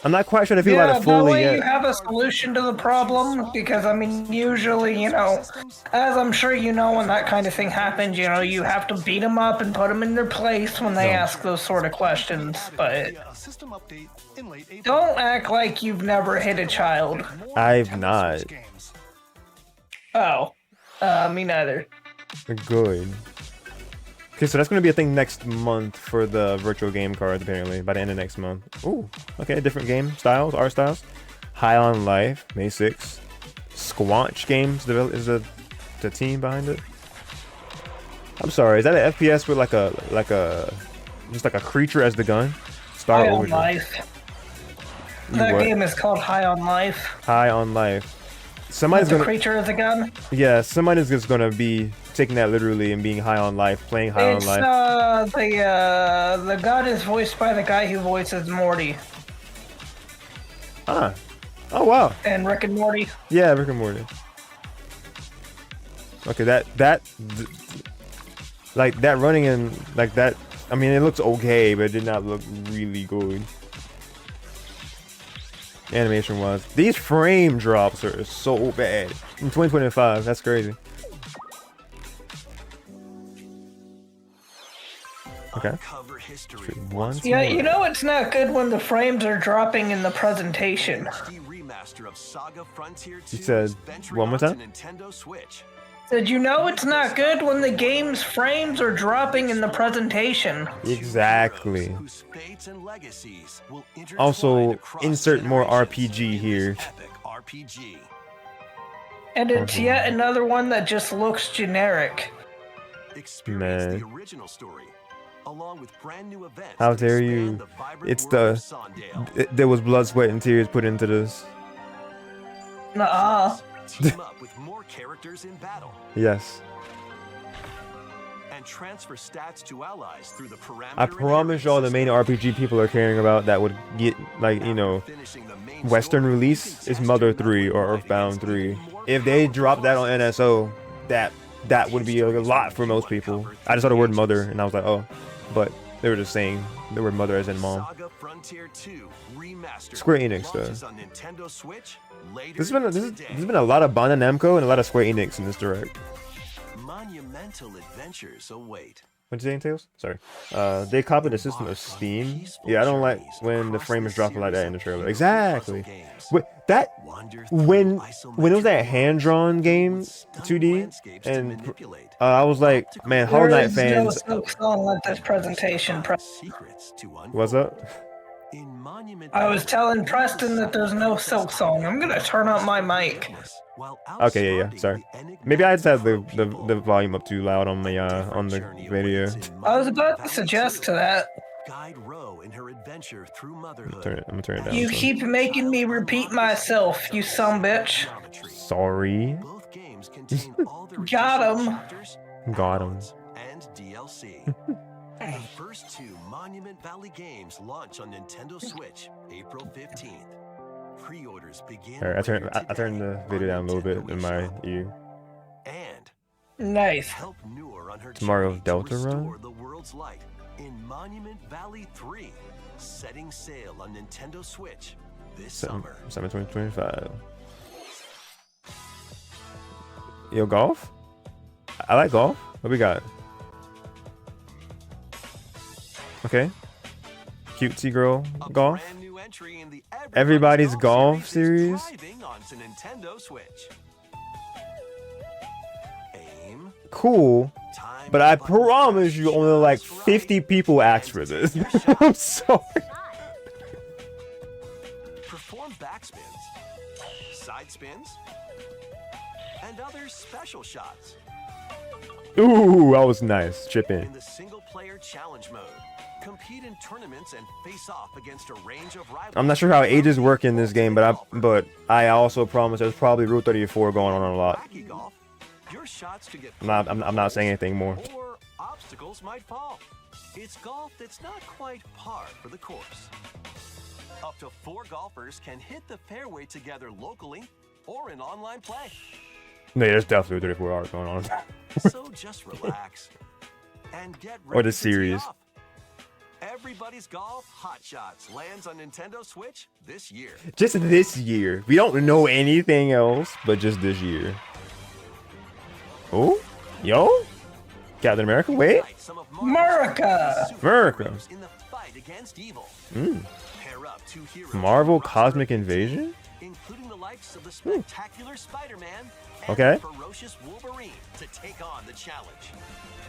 I'm not quite sure if you had a fully that way yet. you have a solution to the problem, because I mean, usually, you know, as I'm sure you know, when that kind of thing happens, you know, you have to beat them up and put them in their place when they ask those sort of questions, but don't act like you've never hit a child. I've not. Oh, me neither. Good. Okay, so that's going to be a thing next month for the virtual game cards, apparently, by the end of next month. Ooh, okay, different game styles, art styles. High on Life, May 6th. Squanch Games is the team behind it. I'm sorry, is that an FPS with just like a creature as the gun? High on Life. That game is called High on Life. High on Life. Somebody's gonna... creature as a gun? Yeah, somebody's just gonna be taking that literally and being high on life, playing high on life. The gun is voiced by the guy who voices Morty. Ah. Oh wow. And Rick and Morty. Yeah, Rick and Morty. Okay, that running in like that. I mean, it looks okay, but it did not look really good. Animation wise, these frame drops are so bad in 2025. That's crazy. Okay. Yeah, you know it's not good when the frames are dropping in the presentation. You said one more time? Said you know it's not good when the game's frames are dropping in the presentation. Exactly. Also, insert more RPG here. And it's yet another one that just looks generic. Man. How dare you? It's there was blood, sweat, and tears put into this. Nuh-uh. Team up with more characters in battle. Yes. And transfer stats to allies through the parameter. I promise y'all the main RPG people are caring about that would get, like, you know, Western release is Mother 3 or Earthbound 3. If they drop that on NSO, that would be a lot for most people. I just saw the word mother and I was like, oh, but they were just saying the word mother as in mom. Square Enix though. There's been a lot of Bandai Namco and a lot of Square Enix in this direct. Monumental adventures await. What'd you say, Tails? Sorry. They copied the system of Steam. Yeah, I don't like when the frame is dropping like that in the trailer. Exactly. Wait, that when it was that hand-drawn game, 2D, and I was like, man, Hollow Knight fans. No song at this presentation. What's up? I was telling Preston that there's no Silk Song. I'm gonna turn up my mic. Okay, yeah. Sorry. Maybe I just had the volume up too loud on the video. I was about to suggest to that. guide Ro in her adventure through motherhood. I'm gonna turn it down. You keep making me repeat myself, you sumbitch. Sorry. Both games contain all the Got additional 'em. chapters, Got 'em. mods, and DLC. The first two Monument Valley games launch on Nintendo Switch April 15th. Pre-orders begin. All right, I turned later the today video on down a little bit Nintendo in my eShop. ear. And Nice. help Noor on her It's Mario journey Delta to restore Run? the world's light in Monument Valley 3, setting sail on Nintendo Switch this summer. Summer 2025. Yo, golf? I like golf. What we got? Okay. Cutesy girl A golf. brand new entry in the Everybody's Golf series. is thriving onto Nintendo Switch. Aim, Cool. time, But I and button promise press you only like just right, 50 people asked for and this. take your shot. I'm sorry. Perform backspins, side spins, and other special shots Ooh, that was nice. Chip in. in the single-player challenge mode. Compete in tournaments and face off against a range of rivals. I'm not sure how ages work in this game, but I also promise there's probably Rule 34 going on a lot. Wacky golf, your shots could get I'm not saying anything more. or obstacles might fall. It's golf that's not quite par for the course. Up to 4 golfers can hit the fairway together locally or in online play. No, there's definitely 34 hours going on. So just relax and get Or ready the to tee series. off. Everybody's Golf Hot Shots lands on Nintendo Switch this year. Just this year. We don't know anything else, but just this year. Oh, yo, Captain America. Wait, Fight some of America! America. superheroes in the fight against evil. Mm. Pair up 2 heroes Marvel from Cosmic Roster Invasion. including the likes of the spectacular Spider-Man and Okay. the ferocious Wolverine to take on the challenge.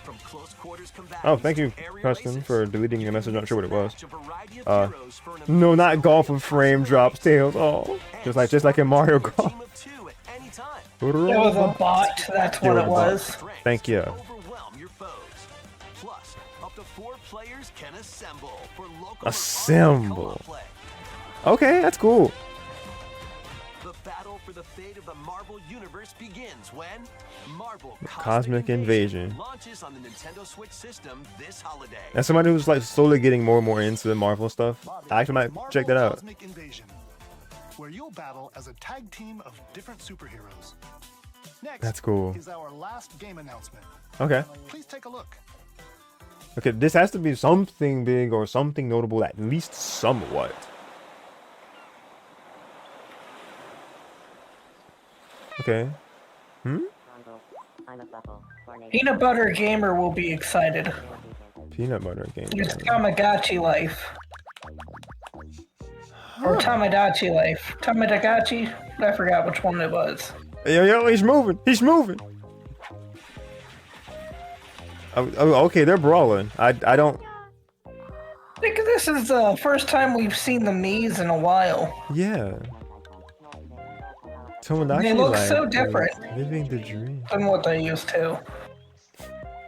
From close quarters combatants Oh, thank you, to aerial Preston, races, for deleting your message. Not sure what it was. match a variety of heroes for an No, not amazing golf array with of frame drops tails. possibilities. Oh, And just like in Mario start Golf. a team of 2 at any time. It was a bot, that's what it was. Strength Thank to you. Overwhelm your foes. Plus, up to 4 players can assemble for local or Assemble. online co-op play. Okay, that's cool. The battle for the fate of the Marvel Universe begins when Marvel Cosmic Invasion launches on the Nintendo Switch system this holiday. As somebody who's like slowly getting more and more into Marvel stuff, I actually might Marvel check that out. Cosmic Invasion, where you'll battle as a tag team of different superheroes. Next That's cool. is our last game announcement. Okay. Please take a look. Okay, this has to be something big or something notable, at least somewhat. Okay. Peanut Butter Gamer will be excited. Peanut butter game. It's Tamagotchi Life. Or Tamagotchi Life. Tamagotchi? I forgot which one it was. Yo, he's moving. He's moving. Oh, okay, they're brawling. I don't. I think this is the first time we've seen the Mii's in a while. Yeah. Tomodachi They look so Life, different. Living the dream. Than what they used to.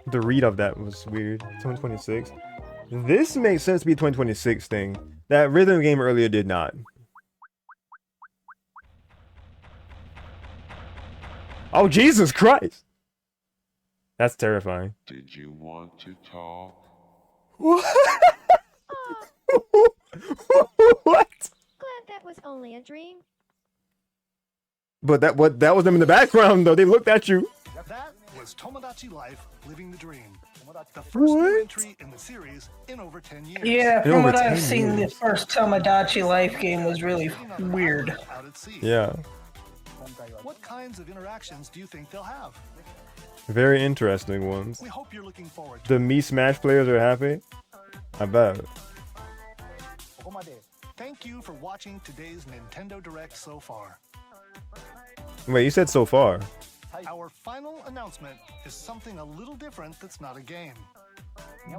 The read of that was weird. 2026. This makes sense to be a 2026 thing. That rhythm game earlier did not. Oh, Jesus Christ! That's terrifying. Did you want to talk? What? What? Glad that was only a dream. But that was them in the background though. They looked at you. That was Tomodachi Life Living the Dream. The first new What? entry in the series in over 10 years. Yeah, In from over what 10 I've seen, years. the first Tomodachi Life game was really weird. Out at sea. Yeah. What kinds of interactions do you think they'll have? Very interesting ones. We hope you're looking forward to The Me Smash players are happy. I bet. Thank you for watching today's Nintendo Direct so far. Wait, you said so far. Our final announcement is something a little different that's not a game.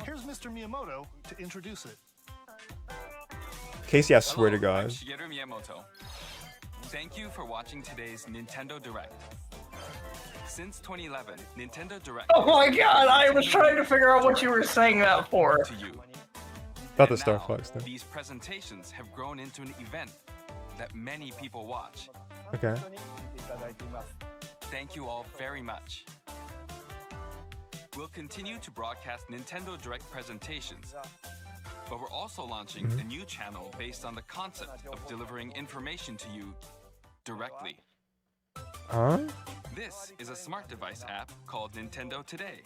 Here's Mr. Miyamoto to introduce it. Casey, I swear to Hello, I'm God. Shigeru Miyamoto. Thank you for watching today's Nintendo Direct. Since 2011, Nintendo Direct. Oh my god, I was trying to figure out what you were saying that for. To you. About the And Star now, Fox thing. these presentations have grown into an event that many people watch. Okay. Thank you all very much. We'll continue to broadcast Nintendo Direct presentations, but we're also launching a new channel based on the concept of delivering information to you directly. Huh? This is a smart device app called Nintendo Today,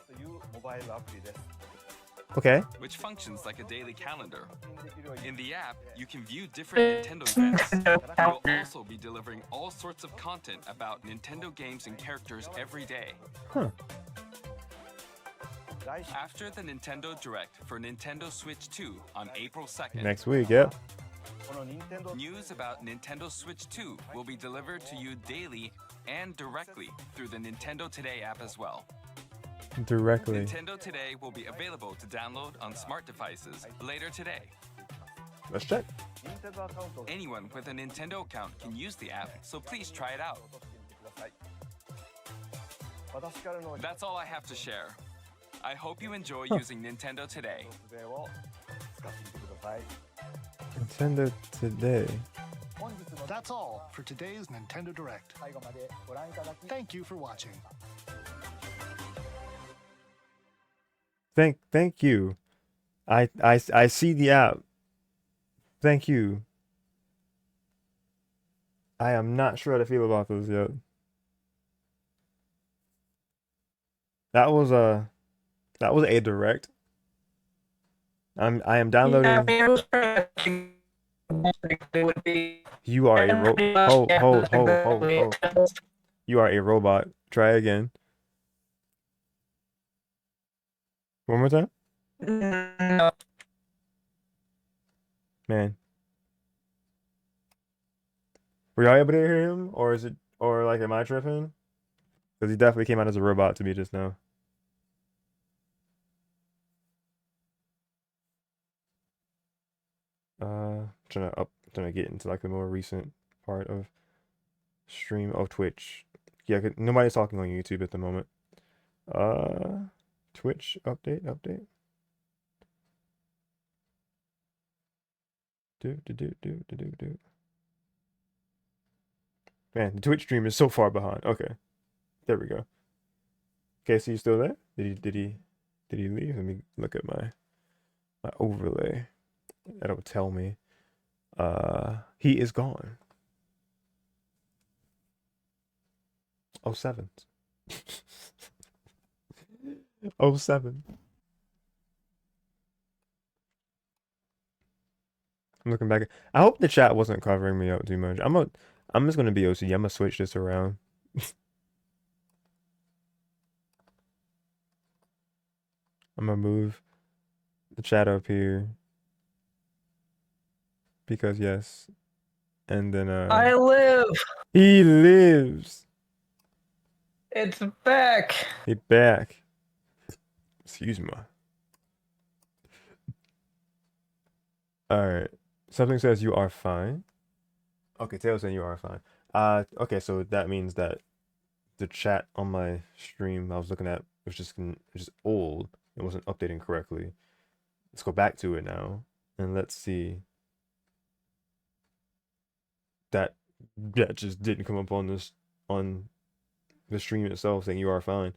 Okay. which functions like a daily calendar. In the app, you can view different Nintendo events. We'll also be delivering all sorts of content about Nintendo games and characters every day. Huh. After the Nintendo Direct for Nintendo Switch 2 on April 2nd, Next week, yeah. news about Nintendo Switch 2 will be delivered to you daily and directly through the Nintendo Today app as well. Directly. Nintendo Today will be available to download on smart devices later today. Let's check. Anyone with a Nintendo account can use the app, so please try it out. That's all I have to share. I hope you enjoy using Nintendo Today. Nintendo Today. That's all for today's Nintendo Direct. Thank you for watching. Thank you. I see the app. Thank you. I am not sure how to feel about this yet. That was a direct. I am downloading. You are a You are a robot. Try again. One more time. No. Man. Were y'all able to hear him? Or like am I tripping? Because he definitely came out as a robot to me just now. Trying to get into like the more recent part of stream of Twitch. Yeah, nobody's talking on YouTube at the moment. Twitch update. Do. Man, the Twitch stream is so far behind. Okay, there we go. Okay, so you still there? Did he leave? Let me look at my overlay. That'll tell me. He is gone. 07. 07. I'm looking back. I hope the chat wasn't covering me up too much. I'm just gonna be OCD. I'm gonna switch this around. I'm gonna move the chat up here. Because yes. And then I live. He lives. It's back. He back. Excuse me. Alright. Something says you are fine. Okay, Taylor saying you are fine. Okay, so that means that the chat on my stream I was looking at was just old. It wasn't updating correctly. Let's go back to it now. And let's see. That just didn't come up on the stream itself saying you are fine.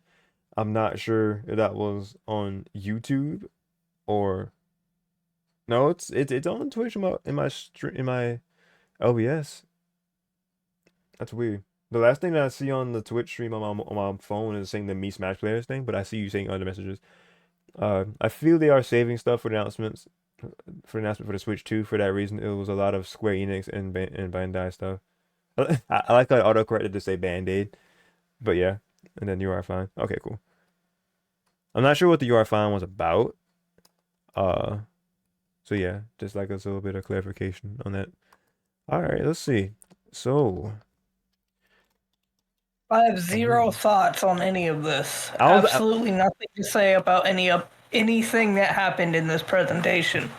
I'm not sure if that was on YouTube or no, it's on Twitch in my LBS. That's weird. The last thing that I see on the Twitch stream on my phone is saying the Me Smash Players thing, but I see you saying other messages. I feel they are saving stuff for the announcement for the Switch 2 for that reason. It was a lot of Square Enix and Bandai stuff. I like how I autocorrected to say Band-Aid, but yeah, and then you are fine. Okay, cool. I'm not sure what the you are fine was about. So yeah, just like a little bit of clarification on that. All right, let's see. So I have zero thoughts on any of this. Absolutely nothing to say about anything that happened in this presentation.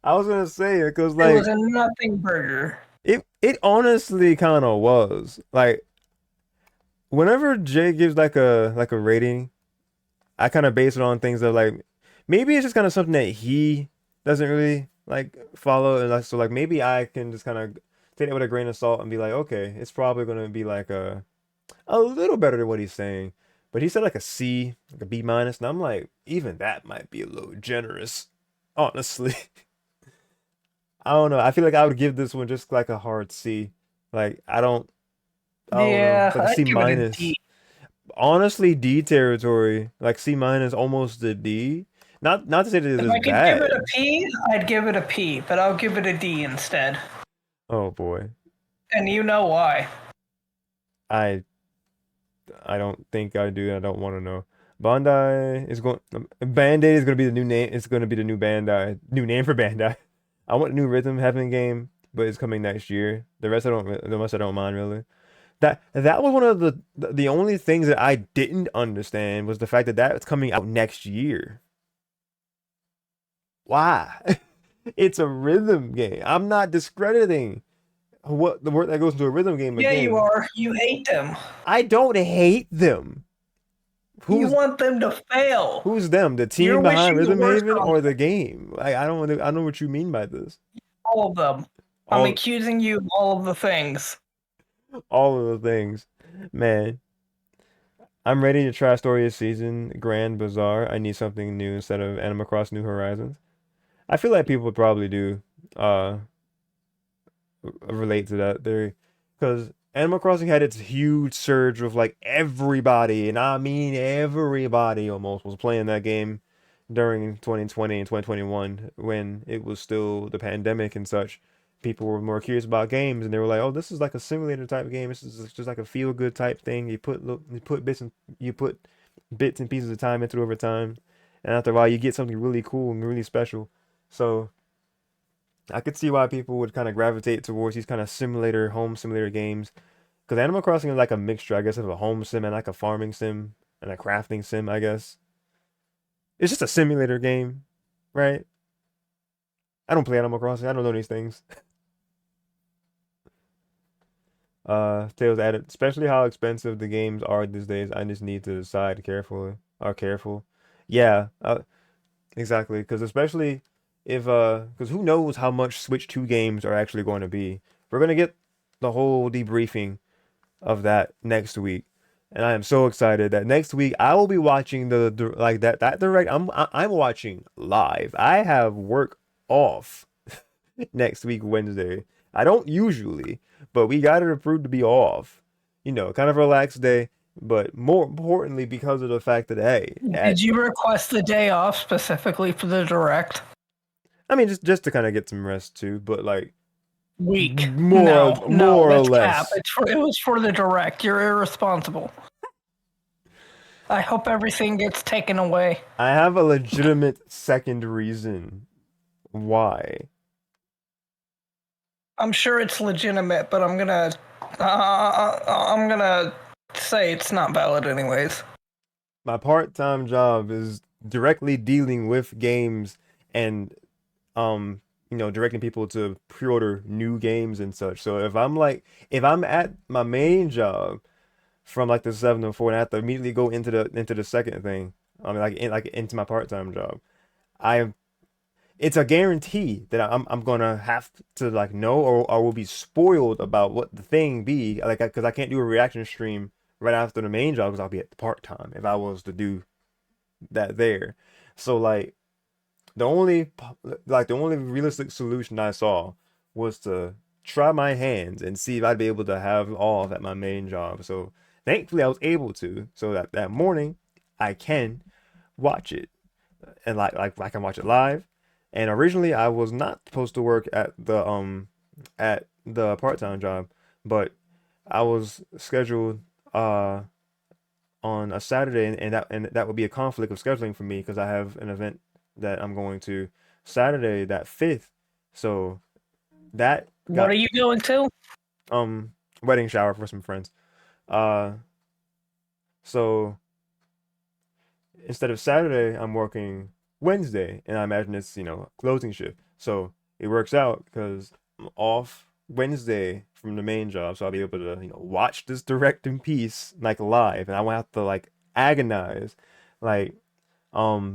I was gonna say it because like it was a nothing burger. It honestly kind of was like whenever Jay gives like a rating, I kind of base it on things of like maybe it's just kind of something that he doesn't really like follow, and like, so like maybe I can just kind of take it with a grain of salt and be like, okay, it's probably gonna be like a little better than what he's saying. But he said like a C, like a B minus, and I'm like, even that might be a little generous, honestly. I don't know. I feel like I would give this one just like a hard C. Like I don't know. Yeah, It's like a I'd C give it a minus. D. Honestly, D territory. Like C minus, almost a D. Not to say that If it's I could give it a bad. P, I'd give it a P, but I'll give it a D instead. Oh boy. And you know why. I I don't think I do. I don't want to know. Bandai is going. Band-Aid is going to be the new name. It's going to be the new Bandai. New name for Bandai. I want a new rhythm having game, but it's coming next year. The rest I don't. The rest I don't mind really. That was one of the only things that I didn't understand was the fact that that's coming out next year. Why? It's a rhythm game. I'm not discrediting what the work that goes into a rhythm game Yeah, you again. are. You hate them. I don't hate them. You Who's want them to fail. who's them? The team You're behind wishing the Rhythm worst Haven on or the game? Like I don't know what you mean by this. all of them. I'm All accusing you of all of the things. all of the things. Man, I'm ready to try Story of Season Grand Bazaar. I need something new instead of Animal Cross New Horizons. I feel like people would probably do uh relate to that theory because Animal Crossing had its huge surge of like everybody, and I mean everybody almost was playing that game during 2020 and 2021 when it was still the pandemic and such. People were more curious about games, and they were like, "Oh, this is like a simulator type of game. This is just like a feel good type thing. You put bits and pieces of time into it over time, and after a while, you get something really cool and really special." So I could see why people would kind of gravitate towards these kind of home simulator games. Because Animal Crossing is like a mixture, I guess, of a home sim and like a farming sim and a crafting sim, I guess. It's just a simulator game, right? I don't play Animal Crossing. I don't know these things. Tails added, especially how expensive the games are these days. I just need to decide carefully. Are careful. Yeah, exactly. Because especially if because who knows how much Switch 2 games are actually going to be. We're gonna get the whole debriefing of that next week, and I am so excited that next week I will be watching like that direct. I'm watching live. I have work off next week Wednesday. I don't usually, but we got it approved to be off. You know, kind of a relaxed day, but more importantly because of the fact that hey, Did you request the day off specifically for the direct? I mean just to kind of get some rest too, but like Week. more or That's cap. less. It was for the direct. You're irresponsible. I hope everything gets taken away. I have a legitimate second reason why. I'm sure it's legitimate, but I'm gonna say it's not valid anyways. My part-time job is directly dealing with games and directing people to pre-order new games and such. So if I'm at my main job from like the 7 to 4 and I have to immediately go into the second thing, I mean into my part-time job, I it's a guarantee that I'm gonna have to like know or will be spoiled about what the thing be like because I can't do a reaction stream right after the main job because I'll be at the part time if I was to do that there. So like the only realistic solution I saw was to try my hands and see if I'd be able to have off at my main job. So thankfully I was able to. So that morning I can watch it and like I can watch it live. And originally I was not supposed to work at the part-time job, but I was scheduled on a Saturday and that would be a conflict of scheduling for me because I have an event that I'm going to Saturday that 5th. So that What are you going to? Wedding shower for some friends. Uh so instead of Saturday, I'm working Wednesday, and I imagine it's, closing shift. So it works out because I'm off Wednesday from the main job, so I'll be able to, watch this direct in peace, like live, and I won't have to like agonize, like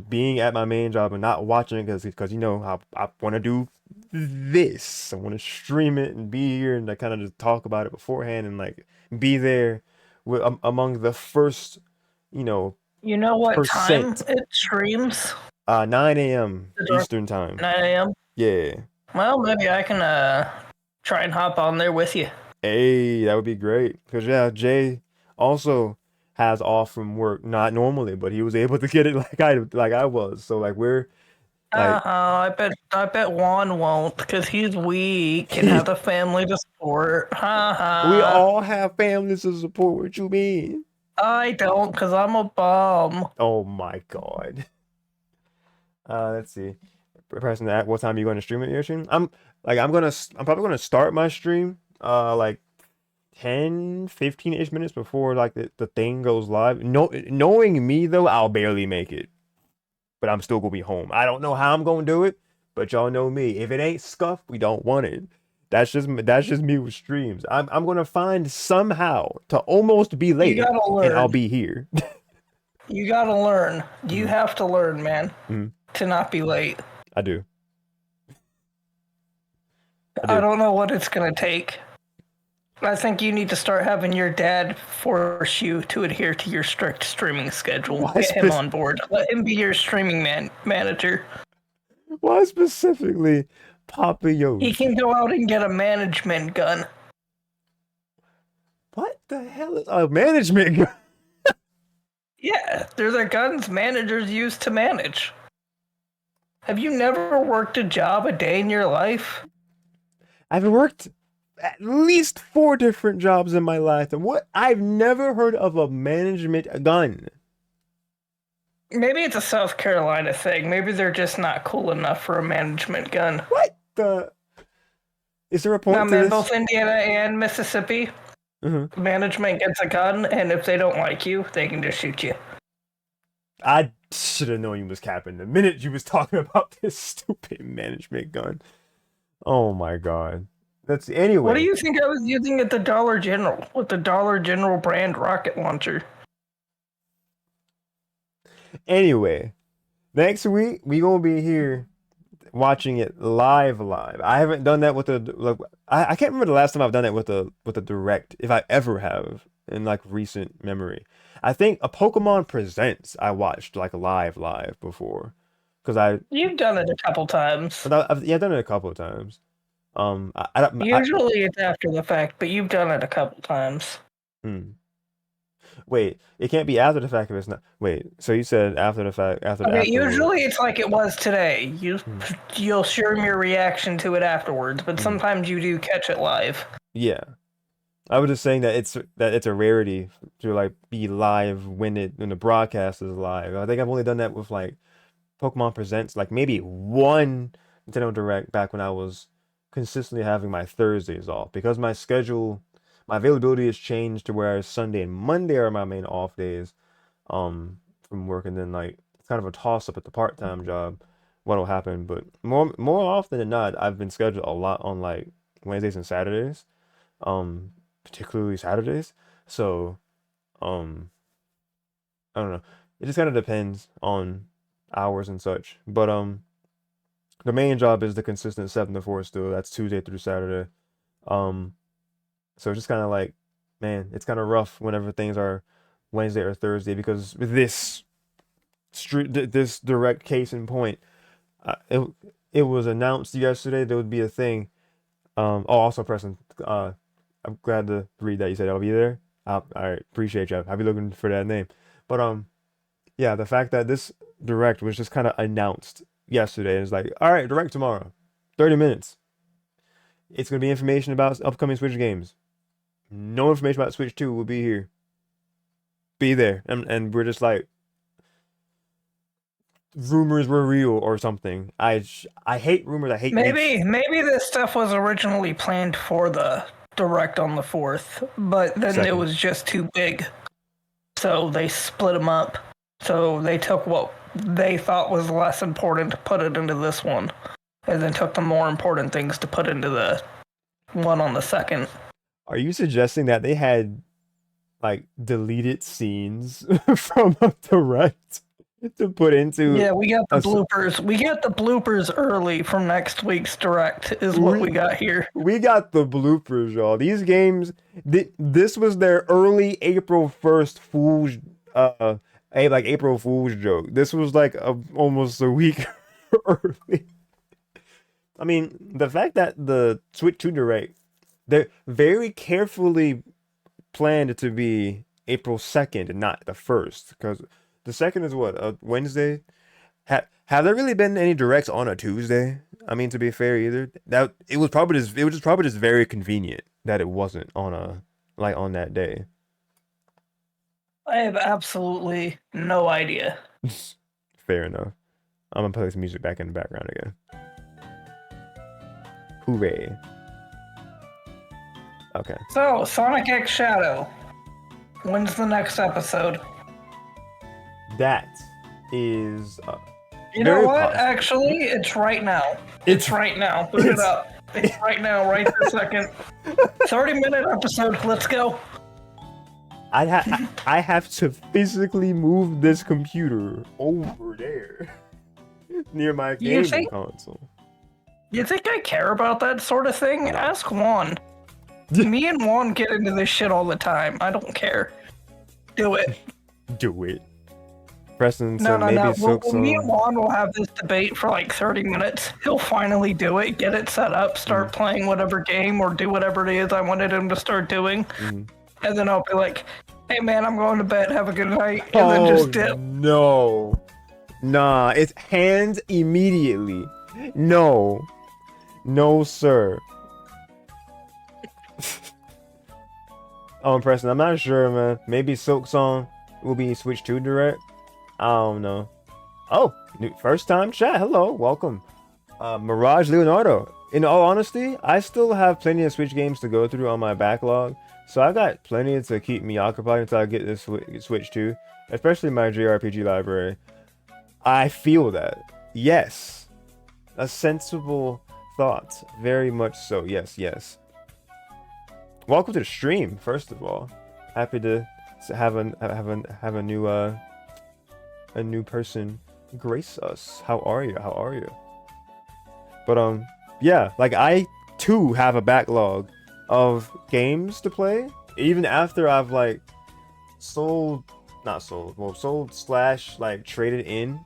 being at my main job and not watching it because you know I want to do this. I want to stream it and be here and I kind of just talk about it beforehand and like be there with among the first, you know, You know what time percent. it streams? 9 a.m. The dark Eastern time. 9 a.m. Yeah. Well, maybe I can try and hop on there with you. Hey, that would be great. Because yeah, Jay also has off from work, not normally, but he was able to get it like I was. So like we're like I bet Juan won't because he's weak and has a family to support. we all have families to support. What you mean? I don't because I'm a bum. Oh my God. Let's see. Pressing that. What time are you going to stream it? Your stream? I'm probably gonna start my stream like 10, 15-ish minutes before like the thing goes live. Knowing me though, I'll barely make it. But I'm still gonna be home. I don't know how I'm gonna do it, but y'all know me. If it ain't scuff, we don't want it. That's just me with streams. I'm gonna find somehow to almost be late, gotta and I'll learn. be here. You gotta learn. You have to learn, man, Mhm. to not be late. I do. I don't know what it's gonna take. I think you need to start having your dad force you to adhere to your strict streaming schedule. Why Get him on board. Let him be your streaming manager. Why specifically Papa Yost? He can go out and get a management gun. What the hell is a management gun? Yeah, they're the guns managers use to manage. Have you never worked a job a day in your life? I've worked at least 4 different jobs in my life, and I've never heard of a management gun. Maybe it's a South Carolina thing. Maybe they're just not cool enough for a management gun. What the? Is there a point No, to man, this? both Indiana and Mississippi, management gets a gun, and if they don't like you, they can just shoot you. I should have known you was capping the minute you was talking about this stupid management gun. Oh my God. That's anyway. What do you think I was using at the Dollar General with the Dollar General brand rocket launcher? Anyway, next week we gonna be here watching it live. I haven't done that with I can't remember the last time I've done it with a direct, if I ever have in like recent memory. I think a Pokemon Presents I watched like live before, because You've done it a couple times. I've done it a couple of times. Usually it's after the fact, but you've done it a couple times. Wait, it can't be after the fact if it's not. Wait, so you said after the fact, after Okay, the usually it's like it was today. You'll share your reaction to it afterwards, but sometimes you do catch it live. Yeah, I was just saying that it's a rarity to like be live when the broadcast is live. I think I've only done that with like Pokemon Presents, like maybe one Nintendo Direct back when I was consistently having my Thursdays off, because my availability has changed to where Sunday and Monday are my main off days from work, and then like it's kind of a toss up at the part-time job what'll happen, but more often than not I've been scheduled a lot on like Wednesdays and Saturdays, particularly Saturdays. So I don't know, it just kind of depends on hours and such, but the main job is the consistent 7 to 4 still. That's Tuesday through Saturday. So it's just kind of like, man, it's kind of rough whenever things are Wednesday or Thursday, because with this direct case in point, it was announced yesterday there would be a thing. Also Preston, I'm glad to read that you said I'll be there. All right, appreciate you. I'll be looking for that name. But yeah, the fact that this direct was just kind of announced yesterday, and it's like, all right, direct tomorrow, 30 minutes. It's gonna be information about upcoming Switch games. No information about Switch 2 will be here. Be there. And we're just like, rumors were real or something. I hate rumors. I hate maybe this stuff was originally planned for the direct on the 4th, but then it was just too big. So they split them up. So they took what they thought was less important to put it into this one, and then took the more important things to put into the one on the 2nd. Are you suggesting that they had like deleted scenes from a direct to put into. Yeah, we got the bloopers. We got the bloopers early from next week's direct. Is what we got here. We got the bloopers, y'all. These games. This was their early April 1st Fool's. April Fool's joke. This was like almost a week early. I mean, the fact that the Switch 2 Direct, they're very carefully planned to be April 2nd and not the 1st, because the 2nd is what, a Wednesday? Have there really been any directs on a Tuesday? I mean, to be fair, either that it was probably just very convenient that it wasn't on on that day. I have absolutely no idea. Fair enough. I'm gonna play this music back in the background again. Hooray. Okay. So, Sonic X Shadow. When's the next episode? That is. You know what? Possible. Actually, it's right now. It's right now. Put it up. It's right now, right this second. 30-minute episode. Let's go. I have to physically move this computer over there near my gaming console. You think I care about that sort of thing? Ask Juan. Me and Juan get into this shit all the time. I don't care. Do it. Do it. Preston said maybe Silk Song. Me and Juan will have this debate for like 30 minutes. He'll finally do it, get it set up, start playing whatever game or do whatever it is I wanted him to start doing. And then I'll be like, hey man, I'm going to bed. Have a good night. And then just dip. No. Nah, it's hands immediately. No. No, sir. Preston, I'm not sure, man. Maybe Silk Song will be Switch 2 Direct. I don't know. Oh, first time chat. Hello, welcome. Mirage Leonardo. In all honesty, I still have plenty of Switch games to go through on my backlog. So I got plenty to keep me occupied until I get this Switch 2. Especially my JRPG library. I feel that. Yes. A sensible thought. Very much so. Yes, yes. Welcome to the stream, first of all. Happy to have a new person grace us. How are you? How are you? But yeah, like I too have a backlog of games to play, even after I've like sold / like traded in.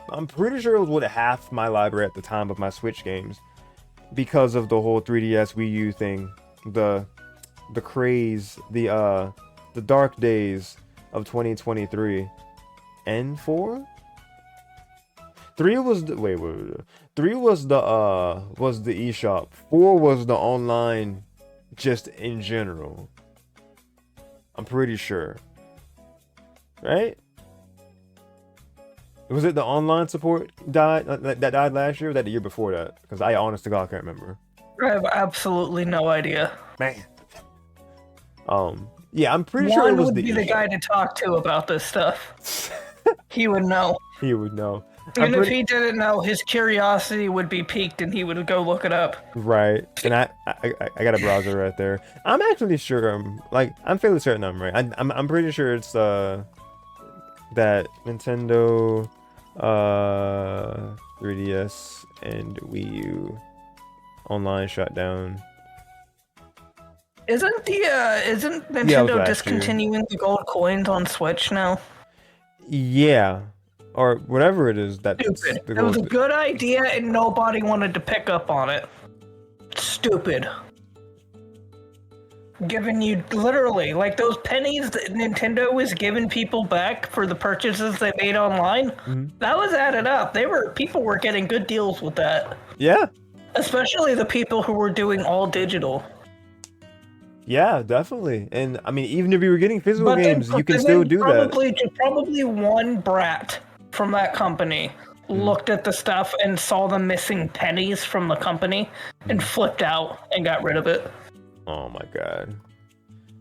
I'm pretty sure it was what half my library at the time of my Switch games, because of the whole 3DS Wii U thing, the craze, the dark days of 2023. And 4? 3 was the wait. 3 was the eShop. 4 was the online, just in general. I'm pretty sure. Right? Was it the online support that died last year, or that the year before that? Because I honest to God can't remember. I have absolutely no idea. Man. Yeah, I'm pretty sure it was would be the guy to talk to about this stuff. He would know. He would know. Even if he didn't know, his curiosity would be piqued and he would go look it up. Right. And I got a browser right there. I'm actually sure I'm fairly certain I'm right. I'm pretty sure it's that Nintendo 3DS and Wii U online shut down. Isn't Nintendo discontinuing the gold coins on Switch now? Yeah, or whatever it is. Stupid. It was a good idea and nobody wanted to pick up on it. Stupid. Giving you literally like those pennies that Nintendo was giving people back for the purchases they made online. That was added up. People were getting good deals with that. Yeah. Especially the people who were doing all digital. Yeah, definitely. And I mean, even if you were getting physical games, you can still do that. Probably one brat from that company looked at the stuff and saw the missing pennies from the company and flipped out and got rid of it. Oh my god.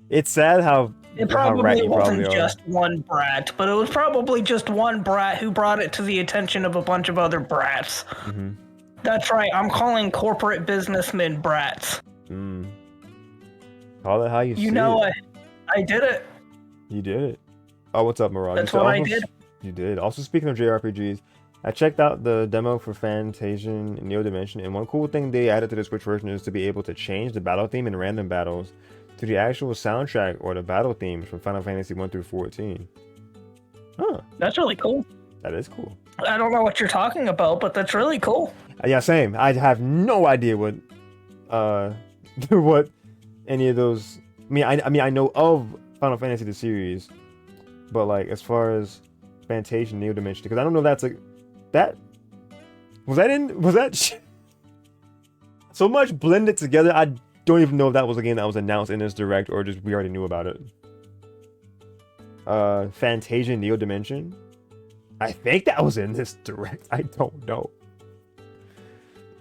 It's sad how it probably wasn't just one brat, but it was probably just one brat who brought it to the attention of a bunch of other brats. That's right, I'm calling corporate businessmen brats. Call it how you see it. You know, I did it. You did it. Oh, what's up, Mirage? That's what I did. You did. Also, speaking of JRPGs, I checked out the demo for Fantasian Neo Dimension, and one cool thing they added to the Switch version is to be able to change the battle theme in random battles to the actual soundtrack or the battle themes from Final Fantasy 1 through 14. Huh. That's really cool. That is cool. I don't know what you're talking about, but that's really cool. Yeah, same. I have no idea what what any of those. I mean, I know of Final Fantasy the series, but like as far as Fantasia Neo Dimension, because I don't know if that's like that. Was that so much blended together? I don't even know if that was a game that was announced in this direct or just we already knew about it. Fantasia Neo Dimension. I think that was in this direct. I don't know.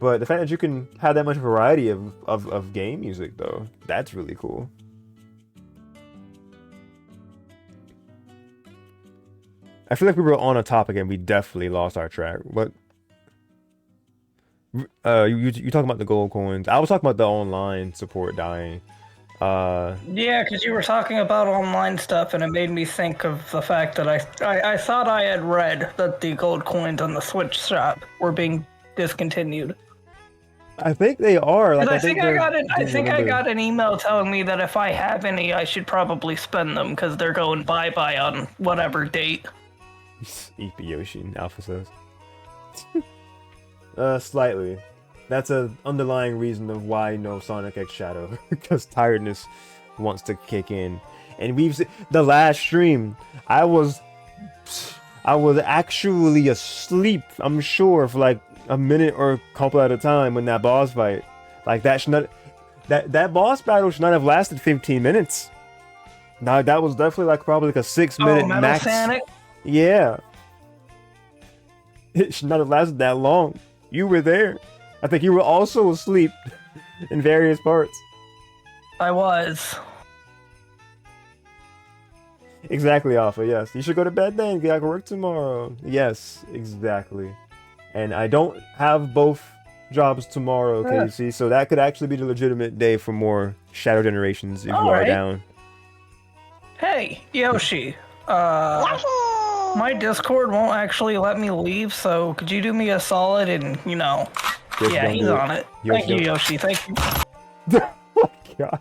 But the fact that you can have that much variety of game music, though, that's really cool. I feel like we were on a topic and we definitely lost our track. But you talking about the gold coins? I was talking about the online support dying. Yeah, because you were talking about online stuff, and it made me think of the fact that I thought I had read that the gold coins on the Switch shop were being discontinued. I think they are. Like, I think I got an email telling me that if I have any, I should probably spend them because they're going bye-bye on whatever date. Eat the Yoshi, Alpha says. Slightly. That's an underlying reason of why no Sonic X Shadow, because tiredness wants to kick in. And we've seen the last stream, I was actually asleep, I'm sure, for like a minute or a couple at a time when that boss fight. Like that boss battle should not have lasted 15 minutes. Now that was definitely like probably like a 6-minute max. Sonic? Yeah. It should not have lasted that long. You were there. I think you were also asleep in various parts. I was. Exactly, Alpha, yes. You should go to bed then. You gotta work tomorrow. Yes, exactly. And I don't have both jobs tomorrow, Casey, so that could actually be the legitimate day for more Shadow Generations if you are down. Hey, Yoshi. My Discord won't actually let me leave, so could you do me a solid and, yeah, he's on it. Thank you, Yoshi. Thank you. Oh my god.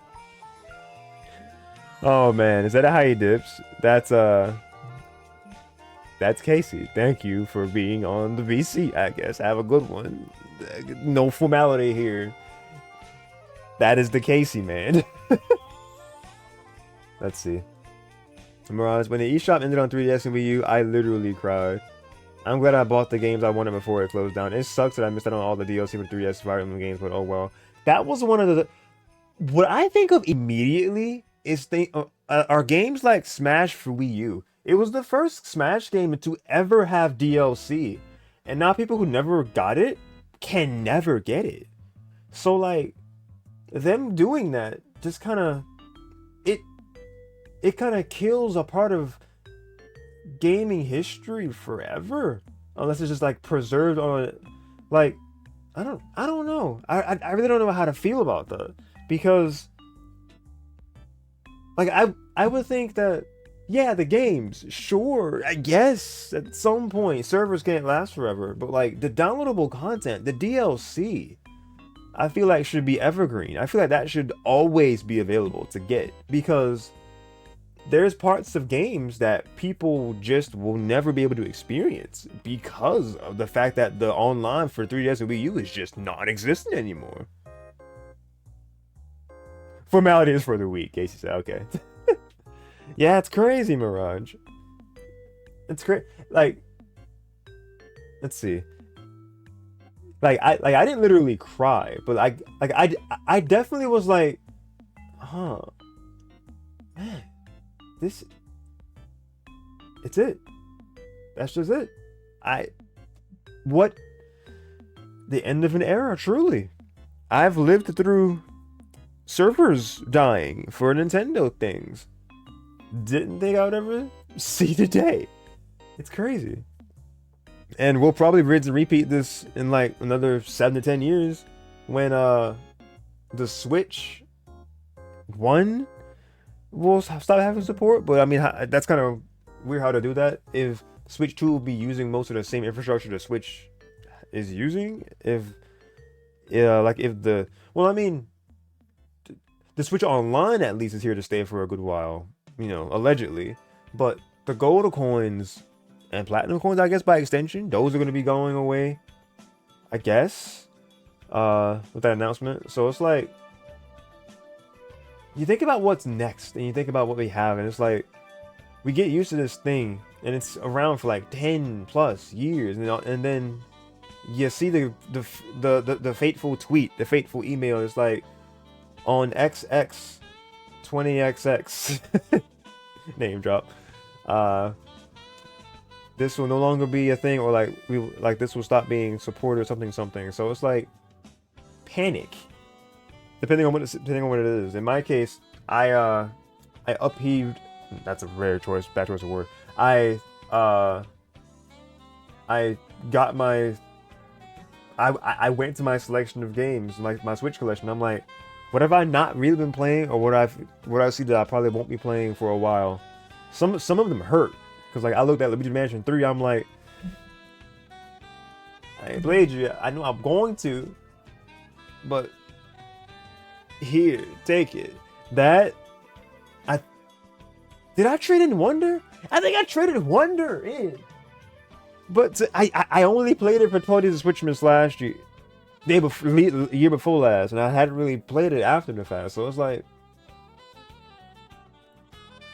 Oh man, is that how he dips? That's Casey. Thank you for being on the VC, I guess. Have a good one. No formality here. That is the Casey, man. Let's see. Mirage, when the eShop ended on 3DS and Wii U, I literally cried. I'm glad I bought the games I wanted before it closed down. It sucks that I missed out on all the DLC for 3DS Fire Emblem games, but oh well. That was one of the... What I think of immediately is are games like Smash for Wii U. It was the first Smash game to ever have DLC. And now people who never got it can never get it. So like, them doing that just kind of... It kind of kills a part of gaming history forever, unless it's just like preserved on, like, I don't know. I really don't know how to feel about that, because like I would think that, yeah, the games, sure, I guess at some point servers can't last forever, but like the downloadable content, the DLC, I feel like should be evergreen. I feel like that should always be available to get, because there's parts of games that people just will never be able to experience because of the fact that the online for 3DS and Wii U is just non-existent anymore. Formality is for the weak, Casey said. Okay. Yeah, it's crazy, Mirage. It's great. Like, let's see. I didn't literally cry, but I definitely was like, huh, man. It's it. That's just it. The end of an era, truly. I've lived through servers dying for Nintendo things. Didn't think I would ever see the day. It's crazy. And we'll probably rinse and repeat this in like another 7 to 10 years when the Switch 1 will stop having support. But I mean, that's kind of weird how to do that if Switch 2 will be using most of the same infrastructure the Switch is using. If the Switch Online at least is here to stay for a good while, allegedly. But the gold coins and platinum coins, I guess by extension, those are going to be going away, I guess, with that announcement. So it's like, you think about what's next, and you think about what we have, and it's like, we get used to this thing, and it's around for like 10 plus years, and then you see the fateful tweet, the fateful email. It's like, on XX 20XX name drop, this will no longer be a thing, or this will stop being supported, or something. So it's like panic, depending on what it is. In my case, I upheaved. That's a rare choice, bad choice of word. I got my. I went to my selection of games, like my Switch collection. I'm like, what have I not really been playing, or what I see that I probably won't be playing for a while? Some of them hurt, because like I looked at Luigi Mansion 3, I'm like, I ain't played you yet. I know I'm going to, but here, take it. Did I trade in Wonder? I think I traded Wonder in. But I only played it for 20 Switchmas last year. Year before last, and I hadn't really played it after the fact. So it's like,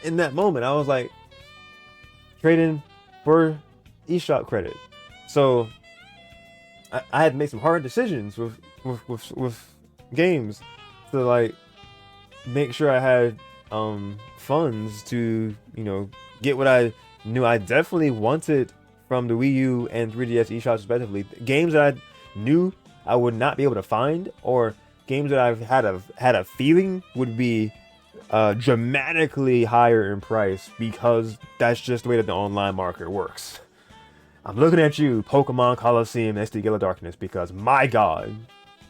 in that moment, I was like, trading for eShop credit. So I had to make some hard decisions with games to like make sure I had funds to get what I knew I definitely wanted from the Wii U and 3DS eShops respectively. Games that I knew I would not be able to find, or games that I've had a feeling would be dramatically higher in price, because that's just the way that the online market works. I'm looking at you, Pokemon Coliseum SD Gala Darkness, because my god,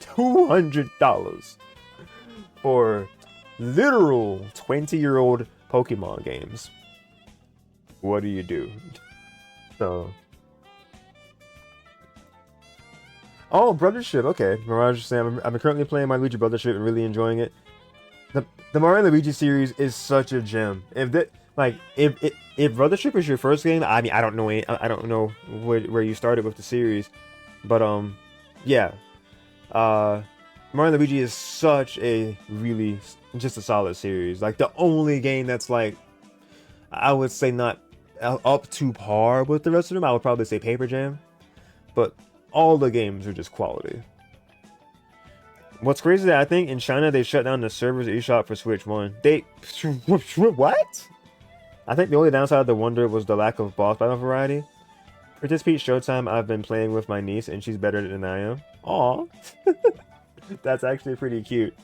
$200 for literal 20-year-old Pokemon games. What do you do? So, oh, Brothership. Okay, Mirage is saying I'm currently playing my Luigi Brothership and really enjoying it. The Mario and Luigi series is such a gem. If Brothership is your first game, I mean, I don't know where you started with the series, but yeah, Mario and Luigi is such a really just a solid series. Like, the only game that's like, I would say not up to par with the rest of them, I would probably say Paper Jam, but all the games are just quality. What's crazy is that I think in China they shut down the servers eShop for Switch 1. What? I think the only downside of the Wonder was the lack of boss battle variety. Princess Peach Showtime I've been playing with my niece, and she's better than I am. Aw. That's actually pretty cute.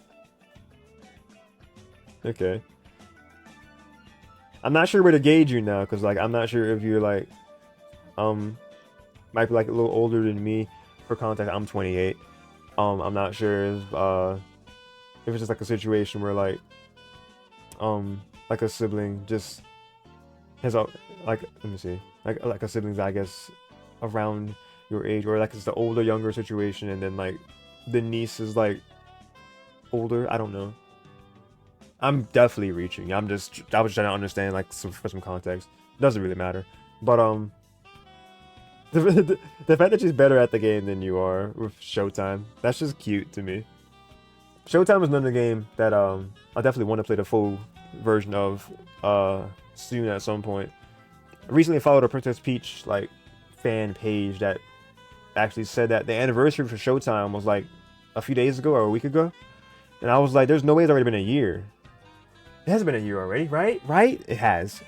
Okay. I'm not sure where to gauge you now, because like I'm not sure if you're like might be like a little older than me. For context, I'm 28. I'm not sure if it's just like a situation where like a sibling just has a like, let me see, like a sibling's, I guess, around your age, or like it's the older younger situation, and then like the niece is like older. I don't know. I'm definitely reaching. I was trying to understand like for some context. Doesn't really matter, but the fact that she's better at the game than you are with Showtime, that's just cute to me. Showtime is another game that I definitely want to play the full version of soon at some point. I recently followed a Princess Peach like fan page that actually said that the anniversary for Showtime was like a few days ago or a week ago, and I was like, there's no way it's already been a year. It hasn't been a year already, right? Right? It has.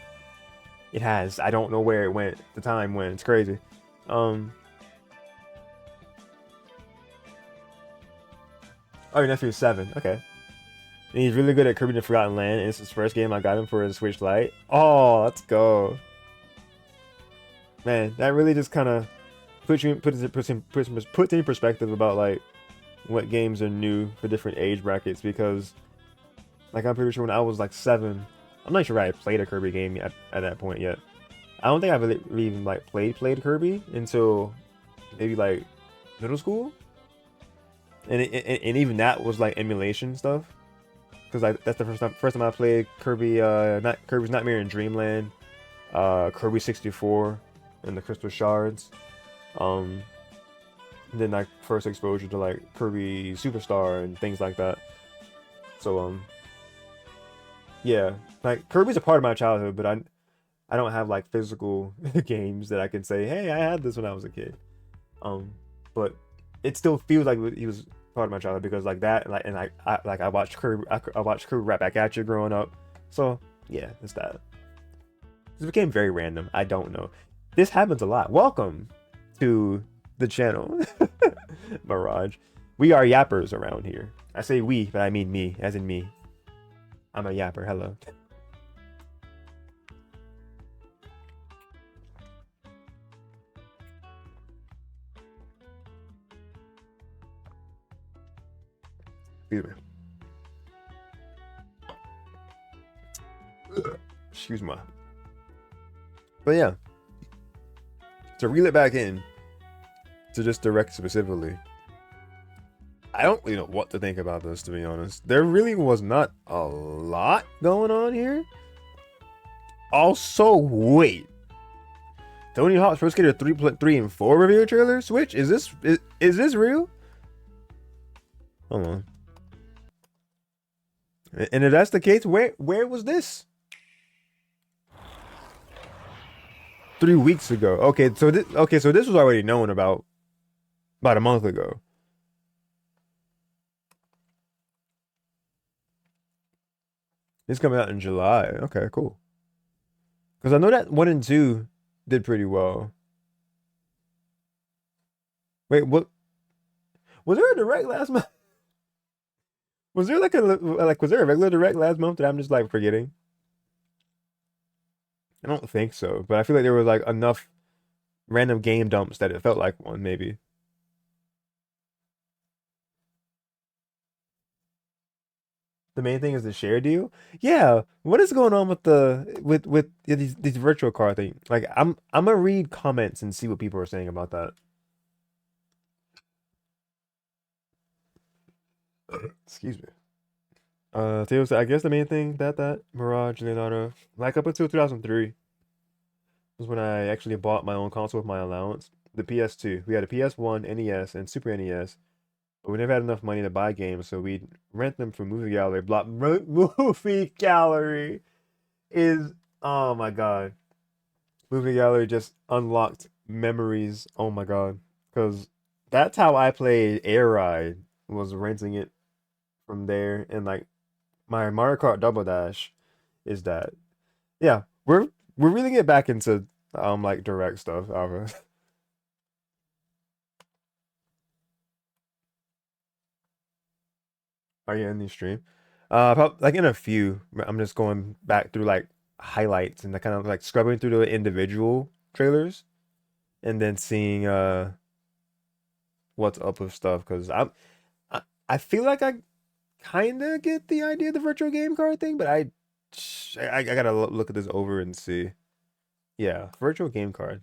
It has. I don't know where it went. The time went. It's crazy. Oh, your nephew's 7. Okay. And he's really good at Kirby the Forgotten Land, and it's his first game I got him for his Switch Lite. Oh, let's go. Man, that really just kind of puts in perspective about like what games are new for different age brackets, because like I'm pretty sure when I was like 7, I'm not sure I played a Kirby game at that point yet. I don't think I've really even like played Kirby until maybe like middle school, and even that was like emulation stuff. Because like that's the first time I played Kirby, not Kirby's Nightmare in Dreamland, Kirby 64, and the Crystal Shards. And then like first exposure to like Kirby Superstar and things like that. So yeah, like Kirby's a part of my childhood, but I don't have like physical games that I can say, hey, I had this when I was a kid. But it still feels like he was part of my childhood because like that, and I watched Kirby, I watched Kirby right back at you growing up. So yeah, it's that. This became very random. I don't know. This happens a lot. Welcome to the channel, Mirage. We are yappers around here. I say we, but I mean me, as in me. I'm a yapper. Hello. Excuse me. Excuse me. But yeah, to reel it back in to just direct specifically, I don't really know what to think about this, to be honest. There really was not a lot going on here. Also, wait. Tony Hawk's Pro Skater 3 and 4 review trailer? Switch? Is this real? Hold on. And if that's the case, where was this? 3 weeks ago. Okay, so this was already known about a month ago. It's coming out in July. Okay, cool. Because I know that 1 and 2 did pretty well. Wait, what? Was there a direct last month? Was there was there a regular direct last month that I'm just like forgetting? I don't think so, but I feel like there was like enough random game dumps that it felt like one, maybe. The main thing is the share deal. Yeah, what is going on with these virtual card thing? Like, I'm gonna read comments and see what people are saying about that. Excuse me. Theo said, I guess the main thing that Mirage, Leonardo, like up until 2003 was when I actually bought my own console with my allowance. The PS2. We had a PS1, NES, and Super NES. But we never had enough money to buy games, so we'd rent them from Movie Gallery. Movie Gallery is, oh my god. Movie Gallery just unlocked memories. Oh my god. Because that's how I played Air Ride, was renting it from there. And like my Mario Kart Double Dash is that. Yeah, we're really getting back into like direct stuff, Alva. Are you in the stream? Like in a few. I'm just going back through like highlights and kind of like scrubbing through the individual trailers, and then seeing what's up with stuff. Because I feel like I kind of get the idea of the virtual game card thing, but I gotta look at this over and see. Yeah, virtual game card.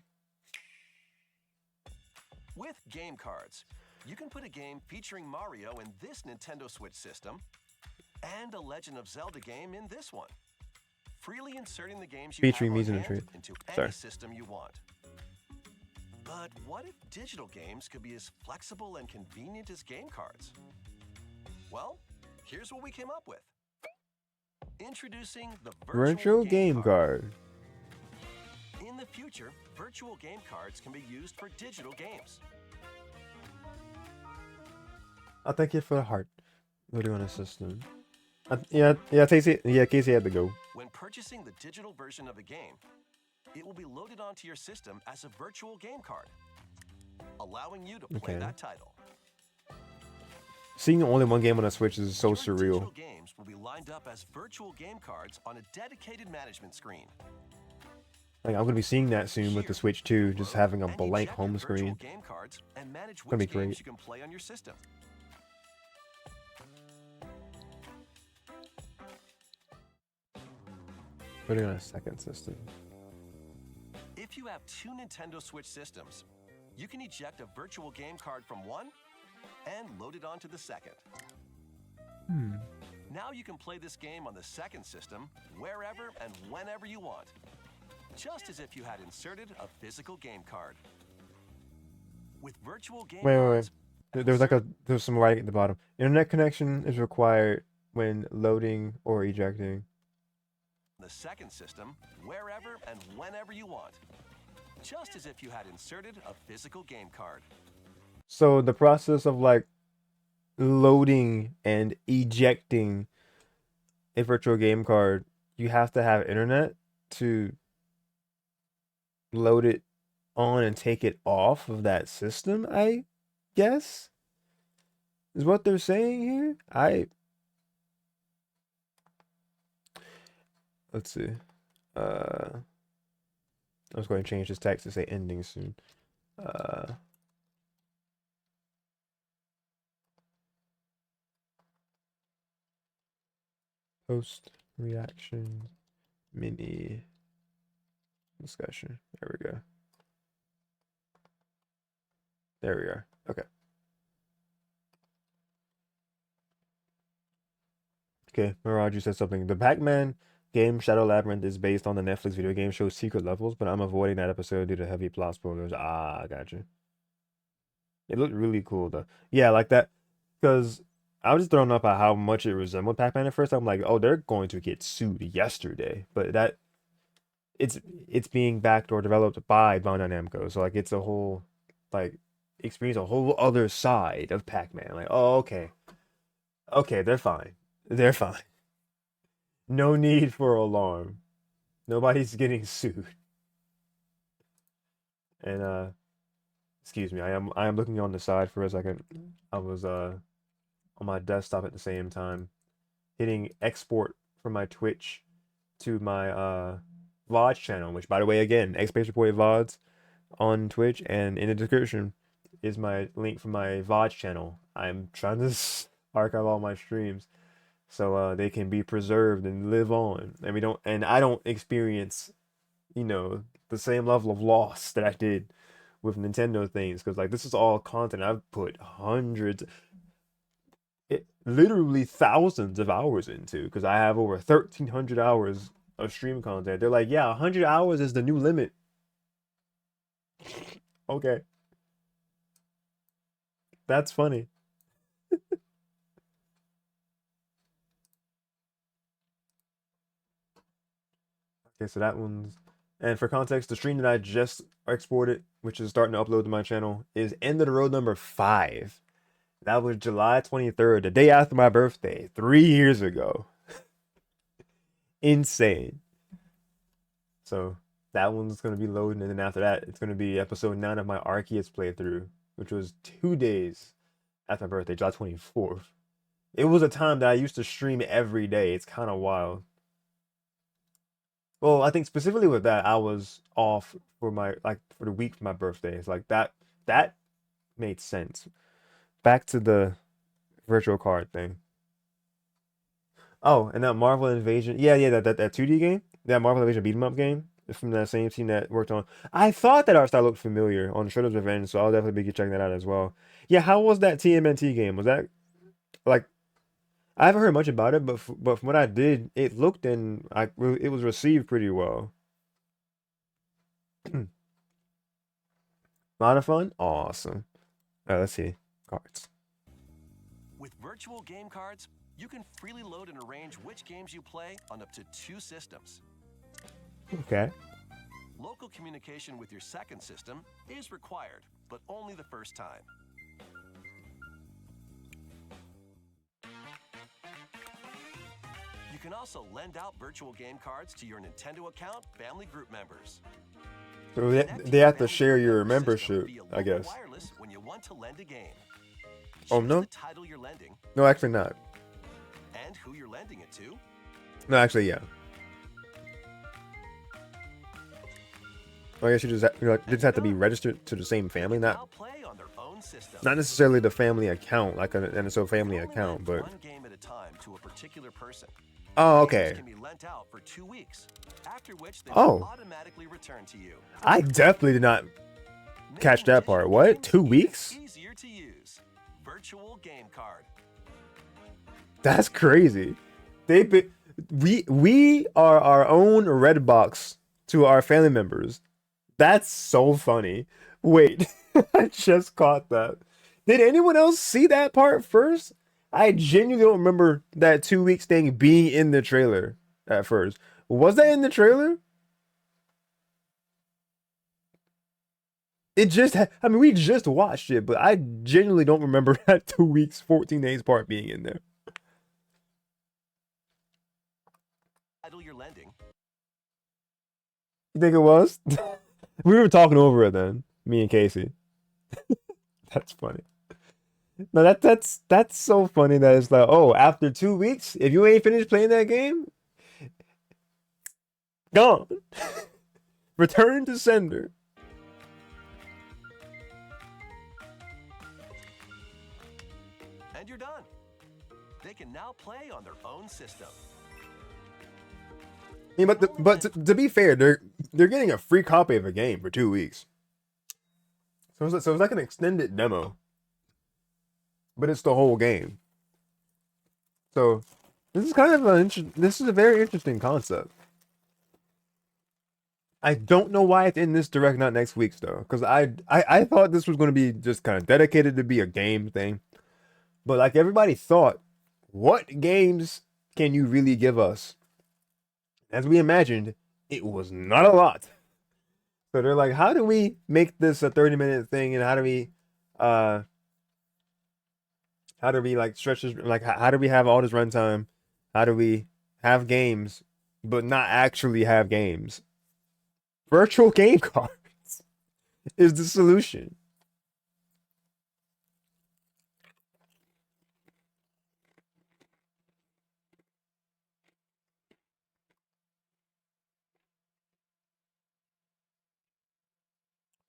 With game cards, you can put a game featuring Mario in this Nintendo Switch system and a Legend of Zelda game in this one, freely inserting the games you Featuring have on Music hand Tree. into Sorry. any system you want. But what if digital games could be as flexible and convenient as game cards? Well, here's what we came up with. Introducing the Virtual game card. In the future, virtual game cards can be used for digital games. I'll thank you for the heart. Loading on a system. Yeah, Casey had to go. When purchasing the digital version of a game, it will be loaded onto your system as a virtual game card, allowing you to play that title. Seeing only one game on a Switch is so surreal. Digital games will be lined up as virtual game cards on a dedicated management screen. Like, I'm gonna be seeing that soon with the Switch 2, just having a blank home screen. Game cards and manage Gonna be which games great. you can play on your system. Putting on a second system. you have two Nintendo Switch systems, you can eject a virtual game card from one and load it onto the second. Now you can play this game on the second system wherever and whenever you want, just as if you had inserted a physical game card. With virtual game cards, There's some writing at the bottom. Internet connection is required when loading or ejecting. The second system wherever and whenever you want, just as if you had inserted a physical game card. So the process of like loading and ejecting a virtual game card, you have to have internet to load it on and take it off of that system, I guess, is what they're saying here. Let's see. I was going to change this text to say ending soon. Post reaction mini discussion. There we go. There we are. Okay. Okay, Mirage, you said something. The Pac-Man game Shadow Labyrinth is based on the Netflix video game show Secret Levels, but I'm avoiding that episode due to heavy plot spoilers. Ah, I got you. It looked really cool though. Yeah, like that, because I was just thrown up at how much it resembled Pac-Man at first. I'm like, oh, they're going to get sued yesterday, but that it's being backed or developed by Bandai Namco, so like it's a whole like experience, a whole other side of Pac-Man. Like, oh, okay, they're fine. They're fine. No need for alarm. Nobody's getting sued. And excuse me, I am looking on the side for a second. I was on my desktop at the same time, hitting export from my Twitch to my VODS channel, which by the way, again, X-Space Reported VODS on Twitch, and in the description is my link for my VODS channel. I'm trying to archive all my streams so they can be preserved and live on, and I don't experience, the same level of loss that I did with Nintendo things, because like this is all content I've put literally thousands of hours into, because I have over 1,300 hours of stream content. They're like, yeah, 100 hours is the new limit. Okay, that's funny. Okay, so that one's... And for context, the stream that I just exported, which is starting to upload to my channel, is End of the Road number 5. That was July 23rd, the day after my birthday, 3 years ago. Insane. So that one's going to be loading, and then after that, it's going to be episode 9 of my Arceus playthrough, which was 2 days after my birthday, July 24th. It was a time that I used to stream every day. It's kind of wild. Well, I think specifically with that, I was off for the week for my birthday. It's like that made sense. Back to the virtual card thing. Oh, and that Marvel Invasion, that 2D game, that Marvel Invasion beat 'em up game from that same team that worked on. I thought that art style looked familiar on Shredder's Revenge, so I'll definitely be checking that out as well. Yeah, how was that TMNT game? Was that like... I haven't heard much about it, but from what I did, it looked it was received pretty well. A lot of fun? Awesome. Let's see. Cards. With virtual game cards, you can freely load and arrange which games you play on up to 2 systems. Okay. Local communication with your second system is required, but only the first time. You can also lend out virtual game cards to your Nintendo account family group members. So they have to share your membership, I guess. Wireless when you want to lend a game. Oh, no? The title you're lending. No, actually not. And who you're lending it to. No, actually, yeah. I guess you just have to be registered to the same family, not necessarily the family account, like an NSO family account, but one game at a time to a particular person. Oh, Games okay. can be lent out for 2 weeks, after which they Oh. will automatically return to you. I definitely did not catch Making that part. digital What? games 2 even weeks? Easier to use. Virtual game card. That's crazy. We are our own Redbox to our family members. That's so funny. Wait, I just caught that. Did anyone else see that part first? I genuinely don't remember that 2 weeks thing being in the trailer at first. Was that in the trailer? I mean, we just watched it, but I genuinely don't remember that 2 weeks, 14 days part being in there. Idle your lending. You think it was? We were talking over it then, me and Casey. That's funny. No, that's so funny that it's like, oh, after 2 weeks, if you ain't finished playing that game, gone. Return to sender. And you're done. They can now play on their own system. I mean, but to be fair, they're getting a free copy of a game for 2 weeks. So it's like an extended demo, but it's the whole game. So this is kind of this is a very interesting concept. I don't know why it's in this direct, not next week's though, because I thought this was going to be just kind of dedicated to be a game thing, but like everybody thought, what games can you really give us? As we imagined, it was not a lot. So they're like, how do we make this a 30-minute thing, and how do we like stretch this, like how do we have all this runtime? How do we have games but not actually have games? Virtual game cards is the solution.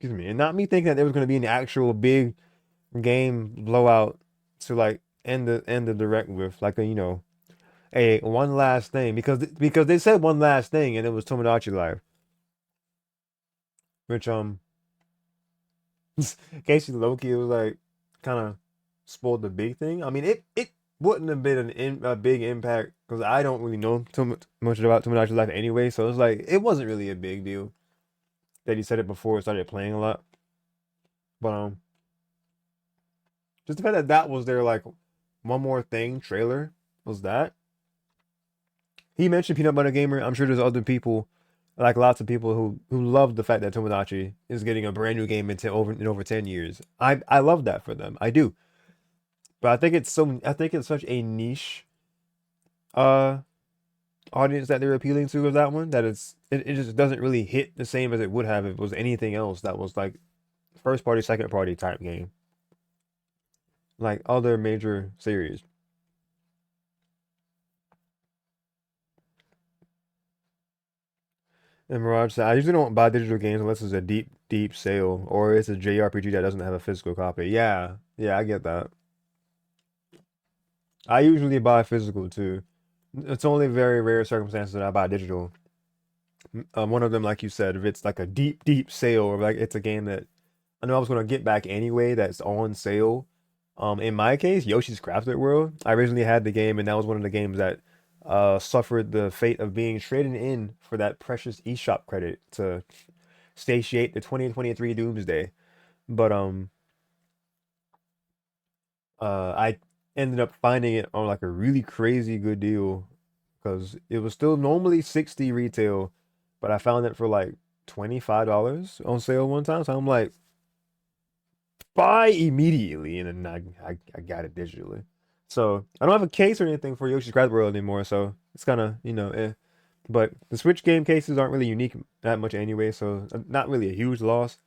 Excuse me, and not me thinking that there was going to be an actual big game blowout to like end the direct with like a one last thing, because they said one last thing and it was Tomodachi Life, which Casey Loki, it was like kind of spoiled the big thing. I mean, it wouldn't have been a big impact because I don't really know too much about Tomodachi Life anyway, so it's like it wasn't really a big deal that he said it before it started playing a lot. But just the fact that that was their like one more thing trailer was that. He mentioned Peanut Butter Gamer. I'm sure there's other people, like lots of people who love the fact that Tomodachi is getting a brand new game in over 10 years. I love that for them. I do. But I think it's such a niche audience that they're appealing to with that one, that it just doesn't really hit the same as it would have if it was anything else that was like first party, second party type game. Like other major series. And Mirage said, I usually don't buy digital games unless it's a deep, deep sale or it's a JRPG that doesn't have a physical copy. Yeah, I get that. I usually buy physical too. It's only very rare circumstances that I buy digital. One of them, like you said, if it's like a deep, deep sale, or like it's a game that I know I was gonna get back anyway that's on sale. In my case, Yoshi's Crafted World, I originally had the game, and that was one of the games that suffered the fate of being traded in for that precious eShop credit to satiate the 2023 doomsday. But I ended up finding it on like a really crazy good deal because it was still normally 60 retail, but I found it for like $25 on sale one time. So I'm like, buy immediately, and then I got it digitally. So I don't have a case or anything for Yoshi's Crafted World anymore, so it's kind of eh. But the Switch game cases aren't really unique that much anyway, so not really a huge loss.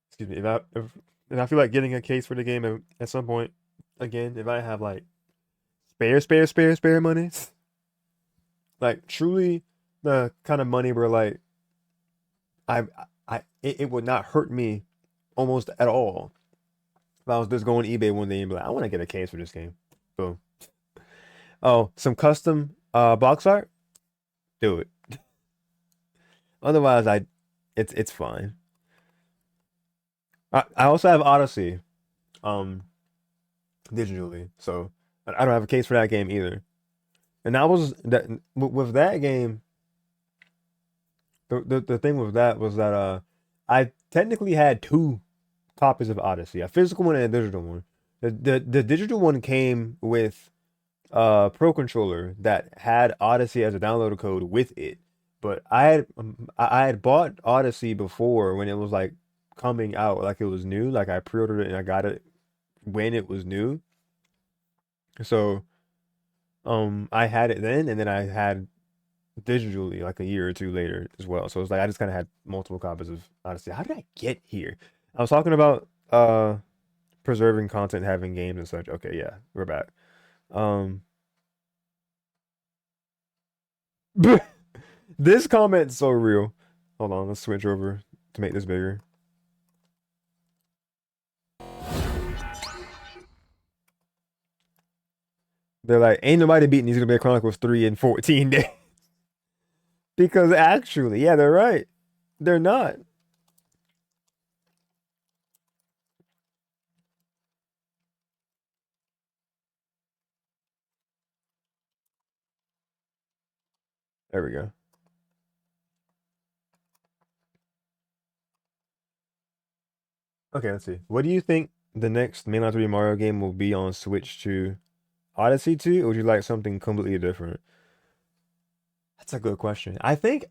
Excuse me. And I feel like getting a case for the game at some point again, if I have like spare money, like truly the kind of money where like it would not hurt me almost at all if I was just going to eBay one day and be like, I want to get a case for this game. Boom. Oh, some custom box art? Do it. Otherwise, it's fine. I also have Odyssey, digitally, so I don't have a case for that game either. And that was that with that game. The thing with that was that I technically had two copies of Odyssey, a physical one and a digital one. The digital one came with Pro Controller that had Odyssey as a downloader code with it. But I had bought Odyssey before when it was like coming out, like it was new. Like I pre-ordered it and I got it when it was new. So I had it then, and then I had digitally like a year or two later as well. So it's like I just kind of had multiple copies of Odyssey. How did I get here? I was talking about preserving content, having games and such. Okay, yeah, we're back. Um This comment's so real. Hold on, let's switch over to make this bigger. They're like, ain't nobody beating these Xenoblade Chronicles 3 in 14 days. Because actually, yeah, they're right. They're not. There we go. Okay, let's see. What do you think the next mainline 3D Mario game will be on Switch 2? Odyssey 2, or would you like something completely different? That's a good question. I think,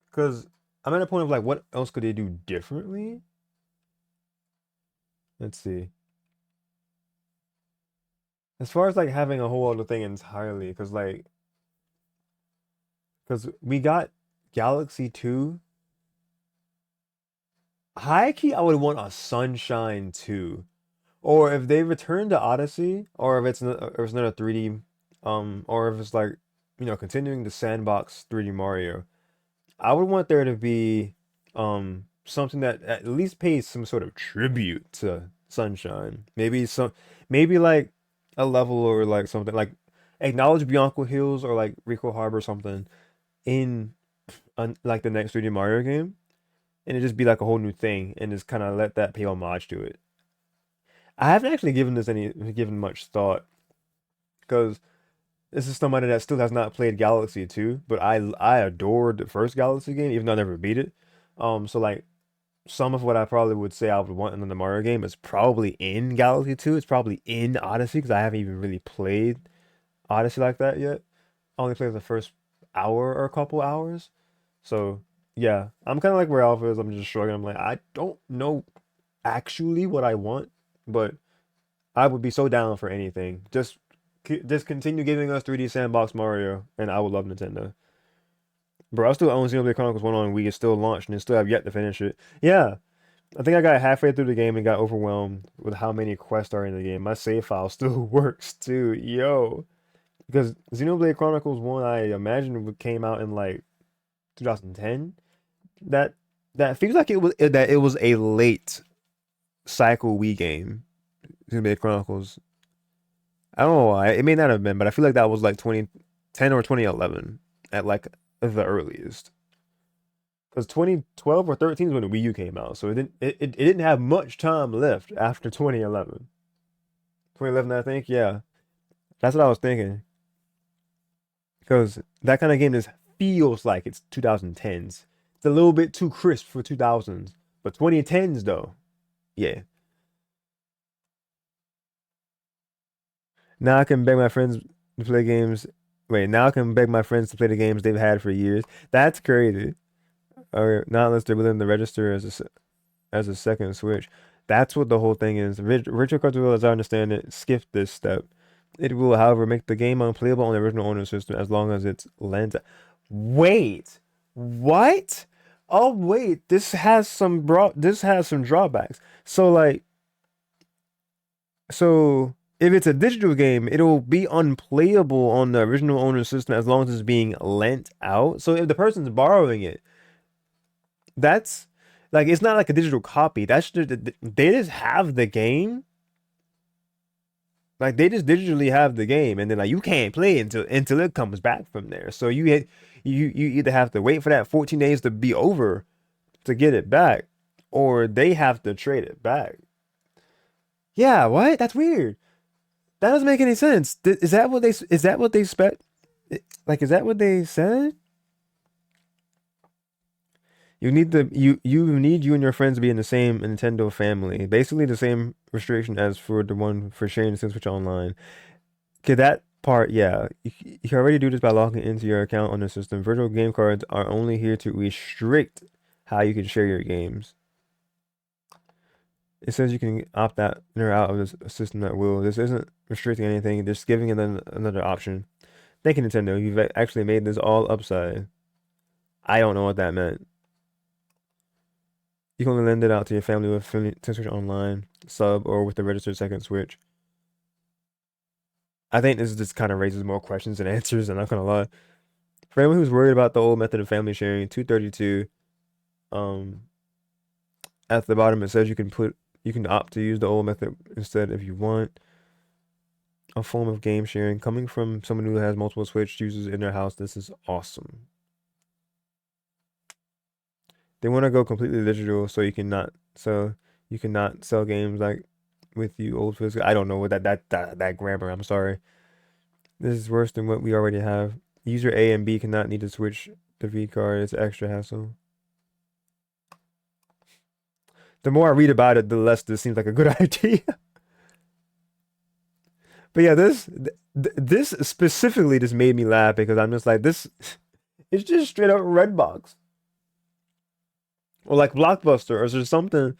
because I'm at a point of like, what else could they do differently? Let's see. As far as like having a whole other thing entirely, because we got Galaxy 2. High key, I would want a Sunshine 2. Or if they return to Odyssey, or if it's not a 3D, or if it's like, continuing the sandbox 3D Mario, I would want there to be something that at least pays some sort of tribute to Sunshine. Maybe like a level or like something like acknowledge Bianco Hills or like Rico Harbor or something in like the next 3D Mario game, and it just be like a whole new thing, and just kind of let that pay homage to it. I haven't actually given much thought because this is somebody that still has not played Galaxy 2, but I adored the first Galaxy game, even though I never beat it. So like some of what I probably would say I would want in the Mario game is probably in Galaxy 2. It's probably in Odyssey because I haven't even really played Odyssey like that yet. I only played the first hour or a couple hours. So yeah, I'm kind of like where Alpha is. I'm just shrugging. I'm like, I don't know actually what I want, but I would be so down for anything. Just continue giving us 3D sandbox Mario, and I would love Nintendo. Bro, I still own Xenoblade Chronicles 1 on Wii. It's still launched, and still have yet to finish it. Yeah, I think I got halfway through the game and got overwhelmed with how many quests are in the game. My save file still works too, yo. Because Xenoblade Chronicles 1, I imagine it came out in like 2010. That that feels like it was a late cycle Wii game. Xenoblade Chronicles. I don't know why. It may not have been, but I feel like that was like 2010 or 2011 at like the earliest. Because 2012 or 13 is when the Wii U came out, so it didn't have much time left after 2011. 2011, I think. Yeah, that's what I was thinking. Because that kind of game just feels like it's 2010s. It's a little bit too crisp for 2000s, but 2010s though, yeah. Now I can beg my friends to play games. Wait, now I can beg my friends to play the games they've had for years. That's crazy. Or not unless they're willing to register as a second Switch. That's what the whole thing is. Virtual Cartel, as I understand it, skip this step. It will, however, make the game unplayable on the original owner system as long as it's lent. Wait, what? Oh wait, this has some drawbacks. So if it's a digital game, it'll be unplayable on the original owner system as long as it's being lent out. So if the person's borrowing it, that's like it's not like a digital copy. That's just they just have the game Like they just digitally have the game, and then like you can't play until it comes back from there. So you either have to wait for that 14 days to be over to get it back, or they have to trade it back. Yeah, what? That's weird. That doesn't make any sense. Is that what they expect? Like, is that what they said? You need you and your friends to be in the same Nintendo family. Basically the same restriction as for the one for sharing the Switch Online. Okay, that part, yeah. You can already do this by logging into your account on the system. Virtual game cards are only here to restrict how you can share your games. It says you can opt out or out of this system at will. This isn't restricting anything, just giving it another option. Thank you, Nintendo. You've actually made this all upside. I don't know what that meant. You can only lend it out to your family with Switch Online sub or with the registered second Switch. I think this just kind of raises more questions than answers, I'm not gonna lie. For anyone who's worried about the old method of family sharing, 232, at the bottom it says you can opt to use the old method instead if you want. A form of game sharing coming from someone who has multiple Switch users in their house. This is awesome. They want to go completely digital so you cannot sell games like with you old physical. I don't know what that grammar. I'm sorry. This is worse than what we already have. User A and B cannot need to switch the V card. It's extra hassle. The more I read about it, the less this seems like a good idea. But yeah, this specifically just made me laugh because I'm just like, this it's just straight up Redbox. Or like Blockbuster or just something.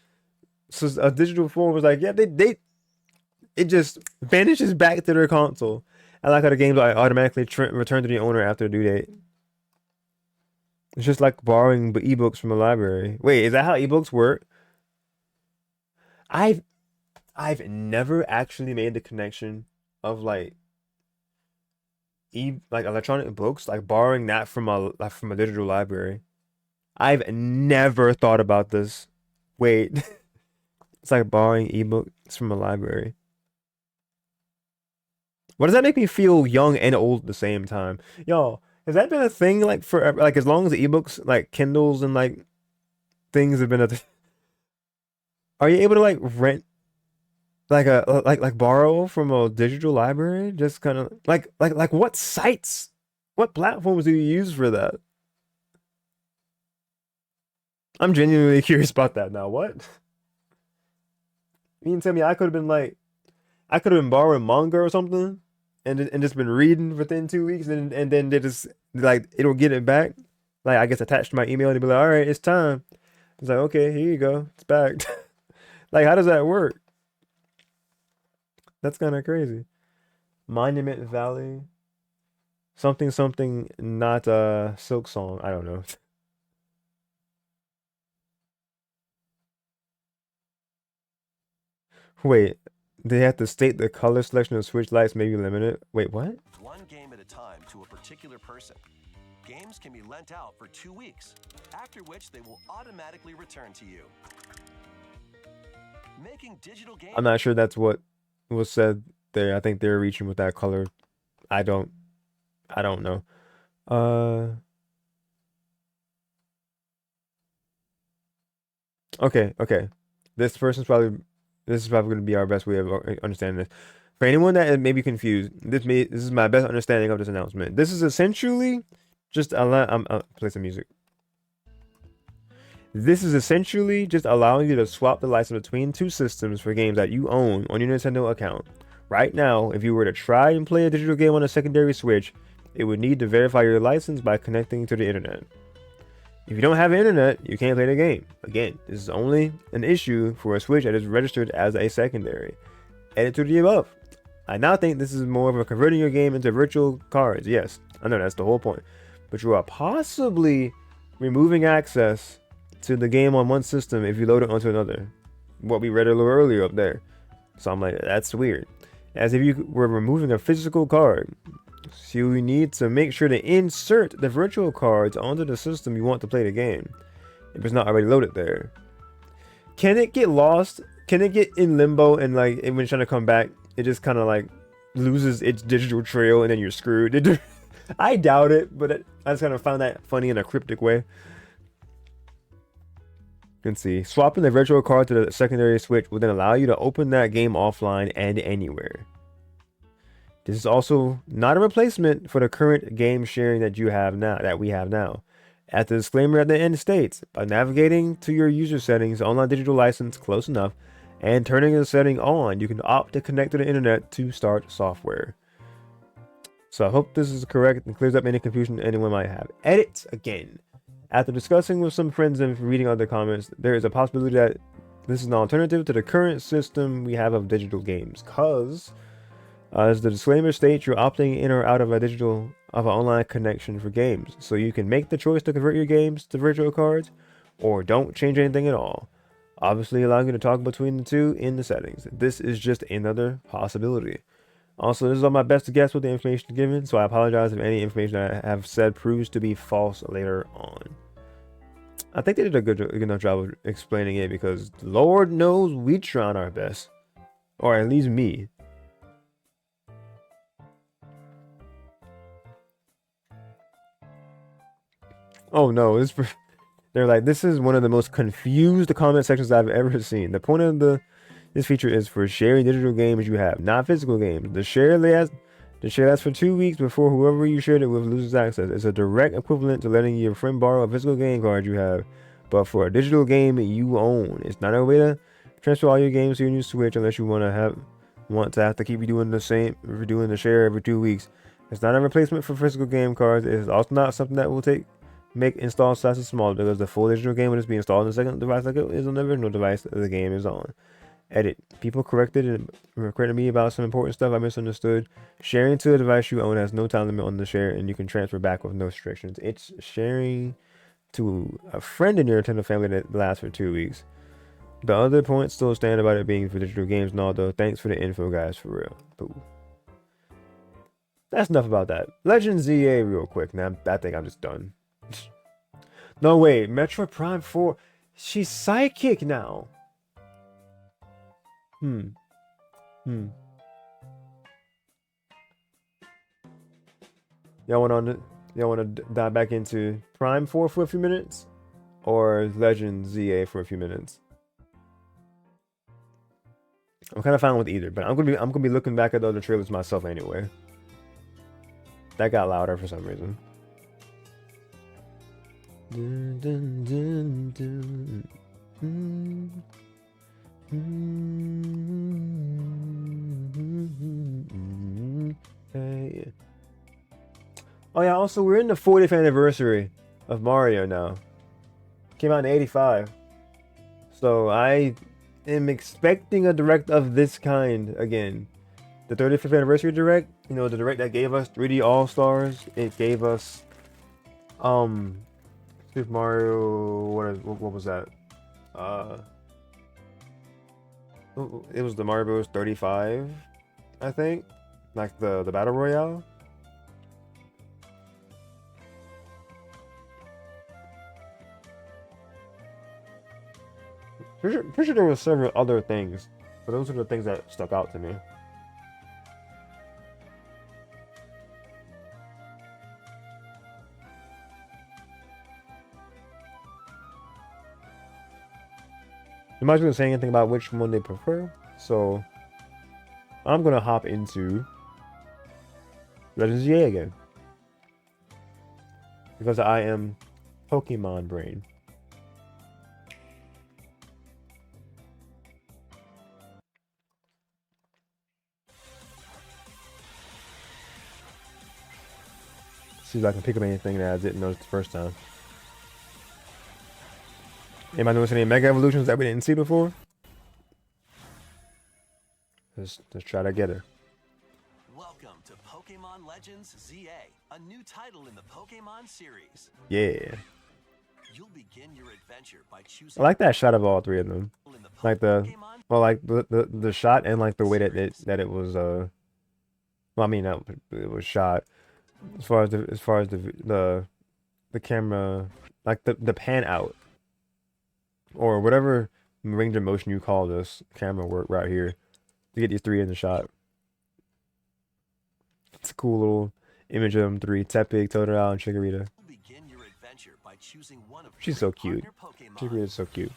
So a digital form was like, yeah, it just vanishes back to their console. I like how the games are automatically return to the owner after the due date. It's just like borrowing ebooks from a library. Wait, is that how ebooks work? I've never actually made the connection of like electronic books, like borrowing that from a digital library. I've never thought about this. Wait. It's like borrowing ebooks from a library. What does that make me feel young and old at the same time? Yo, has that been a thing like forever? Like as long as the ebooks, like Kindles and like things have been Are you able to like rent like borrow from a digital library? Just kind of like what sites? What platforms do you use for that? I'm genuinely curious about that now. What? You can tell me I could have been borrowing manga or something and just been reading within 2 weeks and then they just like it'll get it back. Like I guess attached to my email and be like, all right, it's time. It's like, okay, here you go. It's back. Like how does that work? That's kind of crazy. Monument Valley. Something not Silk Song. I don't know. Wait, they have to state the color selection of Switch lights may be limited. Wait, what? One game at a time to a particular person. Games can be lent out for 2 weeks, after which they will automatically return to you. Making digital games. I'm not sure that's what was said there. I think they're reaching with that color. I don't know. Okay. This is probably going to be our best way of understanding this. For anyone that may be confused, this is my best understanding of this announcement. This is essentially just play some music. This is essentially just allowing you to swap the license between two systems for games that you own on your Nintendo account. Right now, if you were to try and play a digital game on a secondary Switch, it would need to verify your license by connecting to the internet. If you don't have internet, you can't play the game. Again, this is only an issue for a Switch that is registered as a secondary. Edit to the above. I now think this is more of a converting your game into virtual cards. Yes, I know that's the whole point. But you are possibly removing access to the game on one system if you load it onto another. What we read a little earlier up there. So I'm like, that's weird. As if you were removing a physical card. So you need to make sure to insert the virtual cards onto the system you want to play the game, if it's not already loaded there. Can it get lost? Can it get in limbo and like when it's trying to come back, it just kind of like loses its digital trail and then you're screwed. I doubt it, but I just kind of found that funny in a cryptic way. You can see swapping the virtual card to the secondary switch will then allow you to open that game offline and anywhere. This is also not a replacement for the current game sharing that we have now. At the disclaimer at the end states, by navigating to your user settings, online digital license close enough, and turning the setting on, you can opt to connect to the internet to start software. So I hope this is correct and clears up any confusion anyone might have. Edit again. After discussing with some friends and reading other comments, there is a possibility that this is an alternative to the current system we have of digital games. Cause, as the disclaimer states, you're opting in or out of an online connection for games. So you can make the choice to convert your games to virtual cards, or don't change anything at all. Obviously allowing you to toggle between the two in the settings. This is just another possibility. Also, this is on my best guess with the information given, so I apologize if any information I have said proves to be false later on. I think they did a good enough job of explaining it, because Lord knows we trying our best. Or at least me. Oh no, they're like, this is one of the most confused comment sections I've ever seen. The point of this feature is for sharing digital games you have, not physical games. The share lasts for 2 weeks before whoever you shared it with loses access. It's a direct equivalent to letting your friend borrow a physical game card you have, but for a digital game you own. It's not a way to transfer all your games to your new Switch unless you want to have to keep doing the share every 2 weeks. It's not a replacement for physical game cards. It is also not something that will make install sizes smaller, because the full digital game will just be installed on the second device like it is on the original device that the game is on. Edit. People corrected me about some important stuff I misunderstood. Sharing to a device you own has no time limit on the share, and you can transfer back with no restrictions. It's sharing to a friend in your Nintendo family that lasts for 2 weeks. The other points still stand about it being for digital games and all, though. Thanks for the info, guys, for real. Boo. That's enough about that. Legend ZA real quick. Now, I think I'm just done. No, wait. Metroid Prime 4. She's psychic now. Y'all want to dive back into Prime 4 for a few minutes, or Legend ZA for a few minutes? I'm kind of fine with either, but I'm gonna be looking back at the other trailers myself anyway. That got louder for some reason. Dun, dun, dun, dun. Hey. Oh yeah, also we're in the 40th anniversary of Mario now. Came out in 85. So I am expecting a direct of this kind again. The 35th anniversary direct, you know, the direct that gave us 3D All-Stars. It gave us Super Mario, what was that? It was the Mario Bros 35, I think. Like the Battle Royale. Pretty sure there were several other things, but those are the things that stuck out to me. I'm not going to say anything about which one they prefer, so I'm going to hop into Legends ZA again, because I am Pokemon brain. See if I can pick up anything that I didn't notice the first time. Anybody notice any Mega Evolutions that we didn't see before? Let's try to get her. Welcome to Pokemon Legends ZA, a new title in the Pokemon series. Yeah. You'll begin your adventure by choosing. I like that shot of all three of them. Like the shot, and like the way that it was well, I mean, it was shot. As far as the camera, like the pan out, or whatever range of motion you call this camera work right here, to get these three in the shot. cool little image of them three: Tepig, Totodile, and Chikorita. Begin your adventure by choosing one of She's three so cute. partner Pokemon. Chikorita's so cute.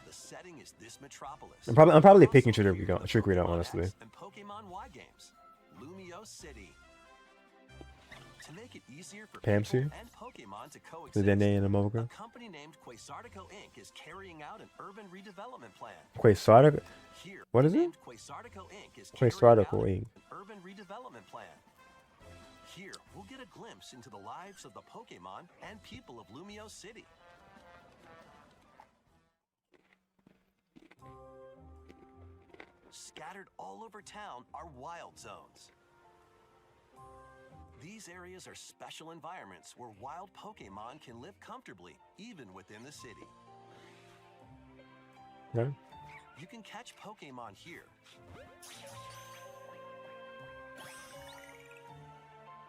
The setting is this metropolis. I'm probably Also picking appear in the Chikorita, Pokemon honestly. X and Pokemon Y games. Lumio City. To make it easier for Pam's people here? and Pokemon to The coexist, Dende and the a Momoka. company named Quasartico Inc. is carrying out an urban redevelopment plan. Quasartico. Here, What is it? named Quasartico Inc. is carrying Quasartico out Inc. an urban redevelopment plan. Here, we'll get a glimpse into the lives of the Pokemon and people of Lumio City. Scattered all over town are wild zones. These areas are special environments where wild Pokemon can live comfortably, even within the city. Okay. You can catch Pokemon here.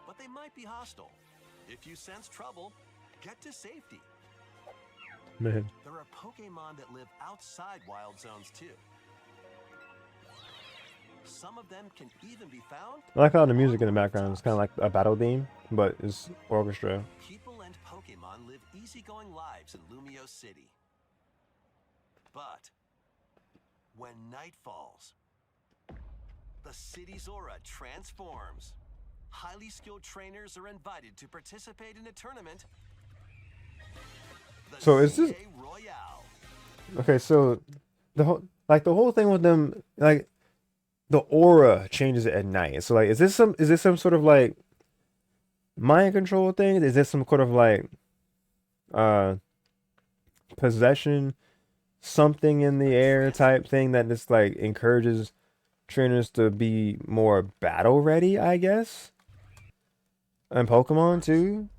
But they might be hostile. If you sense trouble, get to safety. Man. There are Pokemon that live outside wild zones too. Some of them can even be found. I like how the music in the background is kind of like a battle theme, but it's orchestra. People and Pokemon live easygoing lives in Lumio City. But when night falls, the city's aura transforms. Highly skilled trainers are invited to participate in a tournament. The So is this CA Royale. okay? So the whole thing with them, like the aura changes at night. So like, is this some sort of like mind control thing? Is this some sort of like possession, something in the air type thing that just like encourages trainers to be more battle ready, I guess? And Pokemon too?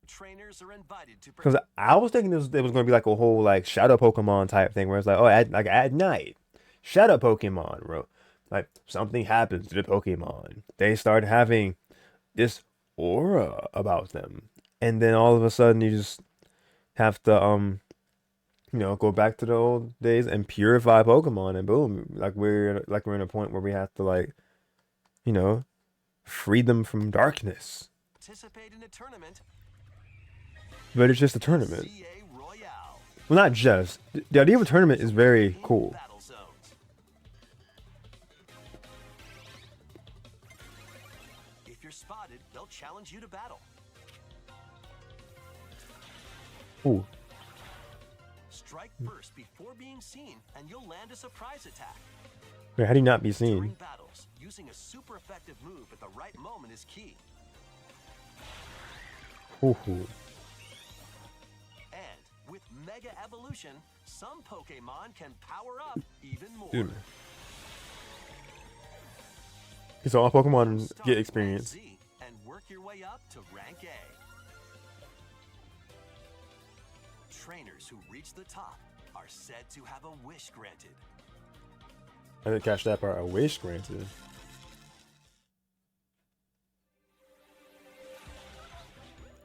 Trainers are invited to Because I was thinking it was going to be like a whole like shadow Pokemon type thing where it's like, oh, at night, shadow Pokemon, bro. Like something happens to the Pokemon. They start having this aura about them. And then all of a sudden you just have to go back to the old days and purify Pokemon, and boom, we're in a point where we have to free them from darkness. participate in a tournament. But it's just a tournament. CA Royale. Well, not just. The idea of a tournament is very cool. Battle zones. If you're spotted, they'll challenge you to battle. Ooh. Strike first before being seen, and you'll land a surprise attack. Wait, how do you not be During seen? battles, using a super effective move at the right moment is key. Ooh. And with Mega Evolution, some Pokemon can power up even more. Dude. So all Pokemon Start get at experience. Z and work your way up to rank A. Trainers who reach the top are said to have a wish granted. I didn't catch that part. A wish granted.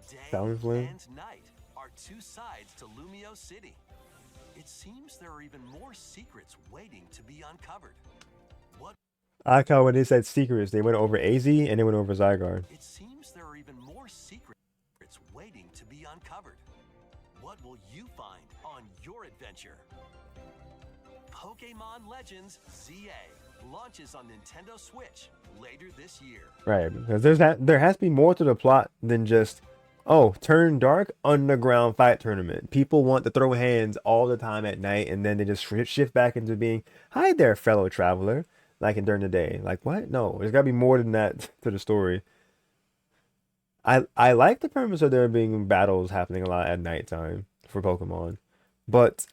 Day Talonflame? and night are two sides to Lumio City. It seems there are even more secrets waiting to be uncovered. What? I like how when they said secrets, they went over AZ and they went over Zygarde. It seems there are even more secrets waiting to be uncovered. What will you find on your adventure? Pokemon Legends ZA launches on Nintendo Switch later this year. Right, because there has to be more to the plot than just, oh, turn dark, underground fight tournament. People want to throw hands all the time at night, and then they just shift back into being, hi there, fellow traveler, like during the day. Like, what? No, there's got to be more than that to the story. I like the premise of there being battles happening a lot at nighttime for Pokemon, but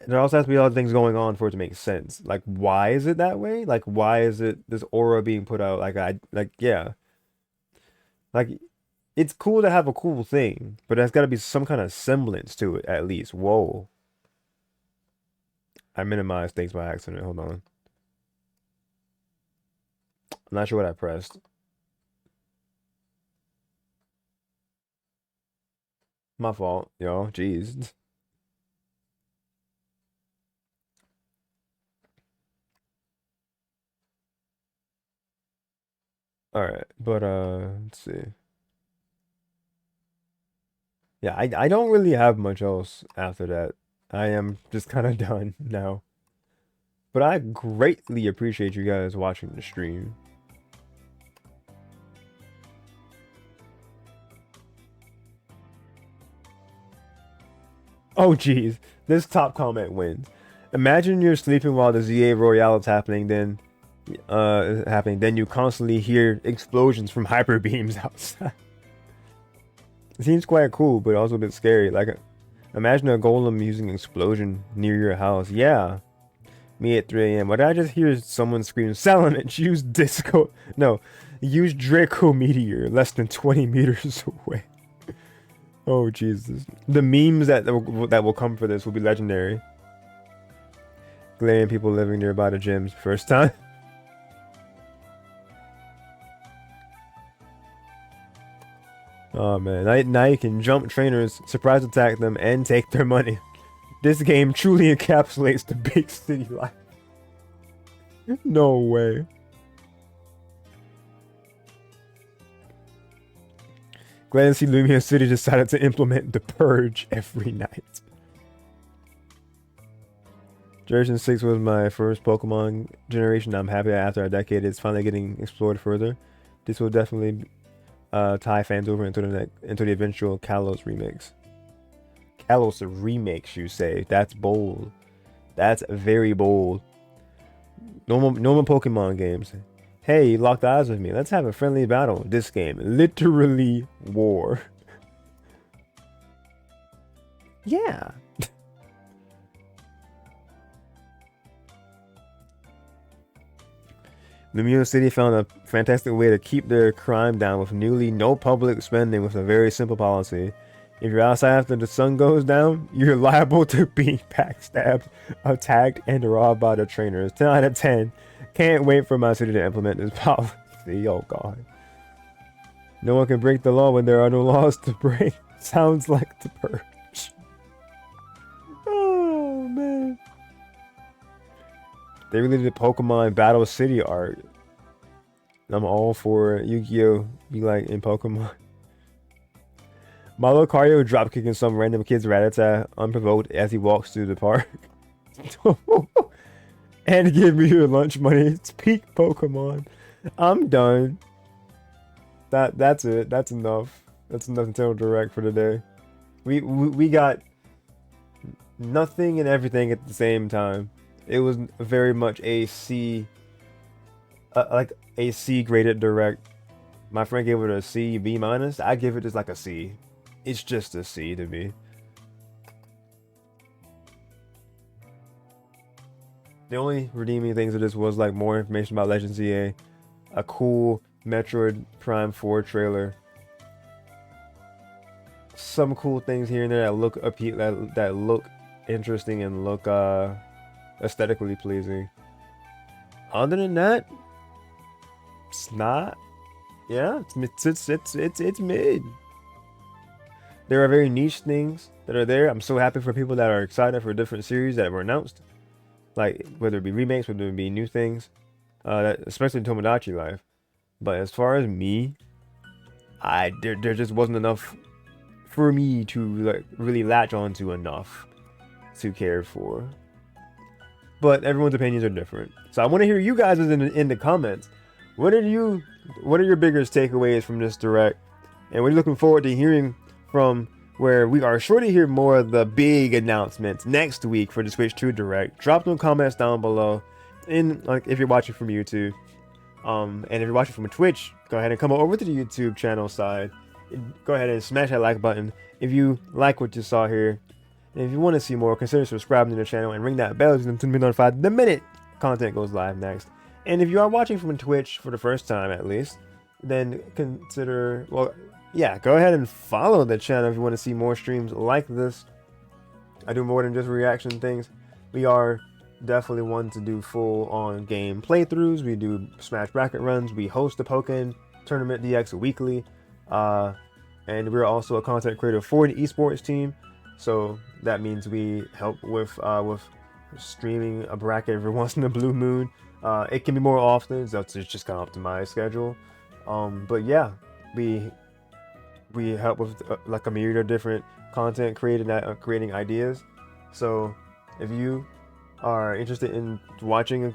there also has to be other things going on for it to make sense. Like, why is it that way? Like, why is it this aura being put out? Yeah. Like, it's cool to have a cool thing, but there's got to be some kind of semblance to it, at least. Whoa. I minimized things by accident. Hold on. I'm not sure what I pressed. My fault, yo. Jeez. All right, but let's see. Yeah, I don't really have much else after that. I am just kind of done now. But I greatly appreciate you guys watching the stream. Oh geez, this top comment wins. Imagine you're sleeping while the ZA Royale is happening, then you constantly hear explosions from hyper beams outside. It seems quite cool, but also a bit scary. Like, imagine a golem using explosion near your house. Yeah, me at 3 a.m. Why did I just hear someone scream, Salamence, use disco? No, use Draco Meteor, less than 20 meters away. Oh, Jesus. The memes that will come for this will be legendary. Glaring people living nearby the gyms. First time. Oh, man. Now you can jump trainers, surprise attack them, and take their money. This game truly encapsulates the big city life. No way. Glad to see Lumia City decided to implement the purge every night. Generation 6 was my first Pokemon generation. I'm happy after a decade it's finally getting explored further. This will definitely tie fans over into the eventual Kalos remix. Kalos remix, you say? That's bold. That's very bold. Normal Pokemon games. Hey, you locked eyes with me. Let's have a friendly battle. This game, literally war. Yeah. Lumia City found a fantastic way to keep their crime down with no public spending with a very simple policy. If you're outside after the sun goes down, you're liable to be backstabbed, attacked, and robbed by the trainers. 10 out of 10. Can't wait for my city to implement this policy. Oh god. No one can break the law when there are no laws to break. Sounds like the purge. Oh man. They really did Pokemon Battle City art. I'm all for it. Yu-Gi-Oh! Be like in Pokemon. Malo Cario dropkicking some random kid's Rattata unprovoked as he walks through the park. And give me your lunch money. It's peak Pokemon. I'm done. That's it. That's enough. That's enough Nintendo Direct for today. We got nothing and everything at the same time. It was very much a C, like a C graded Direct. My friend gave it a C, B minus. I give it just like a C. It's just a C to me. The only redeeming things of this was like more information about Legend ZA, a cool Metroid Prime 4 trailer, some cool things here and there that look that look interesting and look aesthetically pleasing. Other than that, it's not. Yeah, it's mid. There are very niche things that are there. I'm so happy for people that are excited for different series that were announced. Like, whether it be remakes, whether it be new things. Especially Tomodachi Life. But as far as me, there just wasn't enough for me to like really latch onto enough to care for. But everyone's opinions are different. So I want to hear you guys in the comments. What are your biggest takeaways from this Direct? And we're looking forward to hearing from where we are sure to hear more of the big announcements next week for the Switch 2 Direct. Drop them comments down below. And like if you're watching from YouTube, and if you're watching from Twitch, go ahead and come over to the YouTube channel side. Go ahead and smash that like button if you like what you saw here. And if you want to see more, consider subscribing to the channel and ring that bell to be notified the minute content goes live next. And if you are watching from Twitch for the first time at least, then consider, well, yeah, go ahead and follow the channel if you want to see more streams like this. I do more than just reaction things. We are definitely one to do full-on game playthroughs. We do Smash bracket runs. We host a Pokken Tournament DX weekly. And we're also a content creator for the esports team. So that means we help with streaming a bracket every once in a blue moon. It can be more often, so it's just kind of up to my schedule. But yeah, we help with like a myriad of different content creating ideas. So if you are interested in watching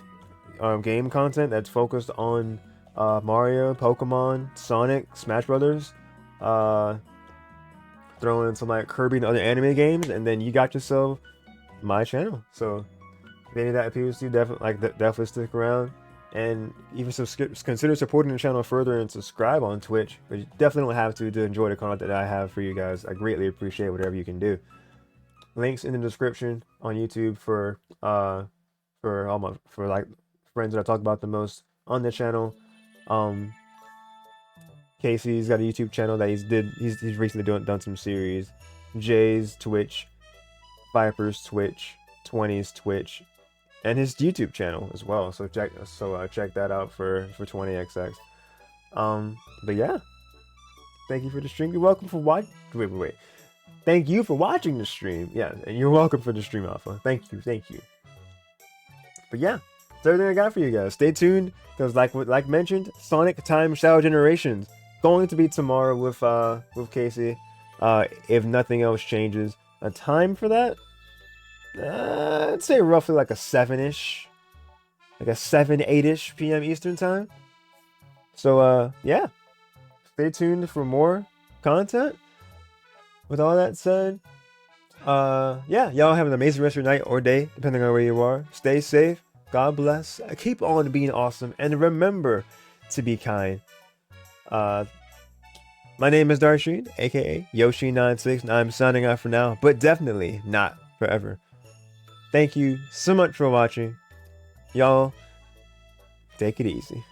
game content that's focused on Mario, Pokemon, Sonic, Smash Brothers, throw in some like Kirby and other anime games, and then you got yourself my channel. So if any of that appeals to you, definitely stick around, and even consider supporting the channel further and subscribe on Twitch. But you definitely don't have to enjoy the content that I have for you guys. I greatly appreciate whatever you can do. Links in the description on YouTube for like friends that I talk about the most on the channel. Casey's got a YouTube channel that he's recently done some series. Jay's Twitch, Viper's Twitch, 20's Twitch, and his YouTube channel as well. So check that out for 20XX. But yeah, thank you for the stream. You're welcome for watching. Wait. Thank you for watching the stream. Yeah, and you're welcome for the stream, Alpha. Thank you. But yeah, that's everything I got for you guys. Stay tuned, because like mentioned, Sonic Time Shadow Generations going to be tomorrow with Casey. If nothing else changes, a time for that, I'd say roughly like a 7-ish, like a 8-ish p.m. Eastern time. So yeah, stay tuned for more content. With all that said, yeah, y'all have an amazing rest of your night or day, depending on where you are. Stay safe. God bless. Keep on being awesome, and remember to be kind. My name is Darsheen, aka Yoshi96, and I'm signing off for now, but definitely not forever. Thank you so much for watching. Y'all, take it easy.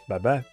Bye-bye.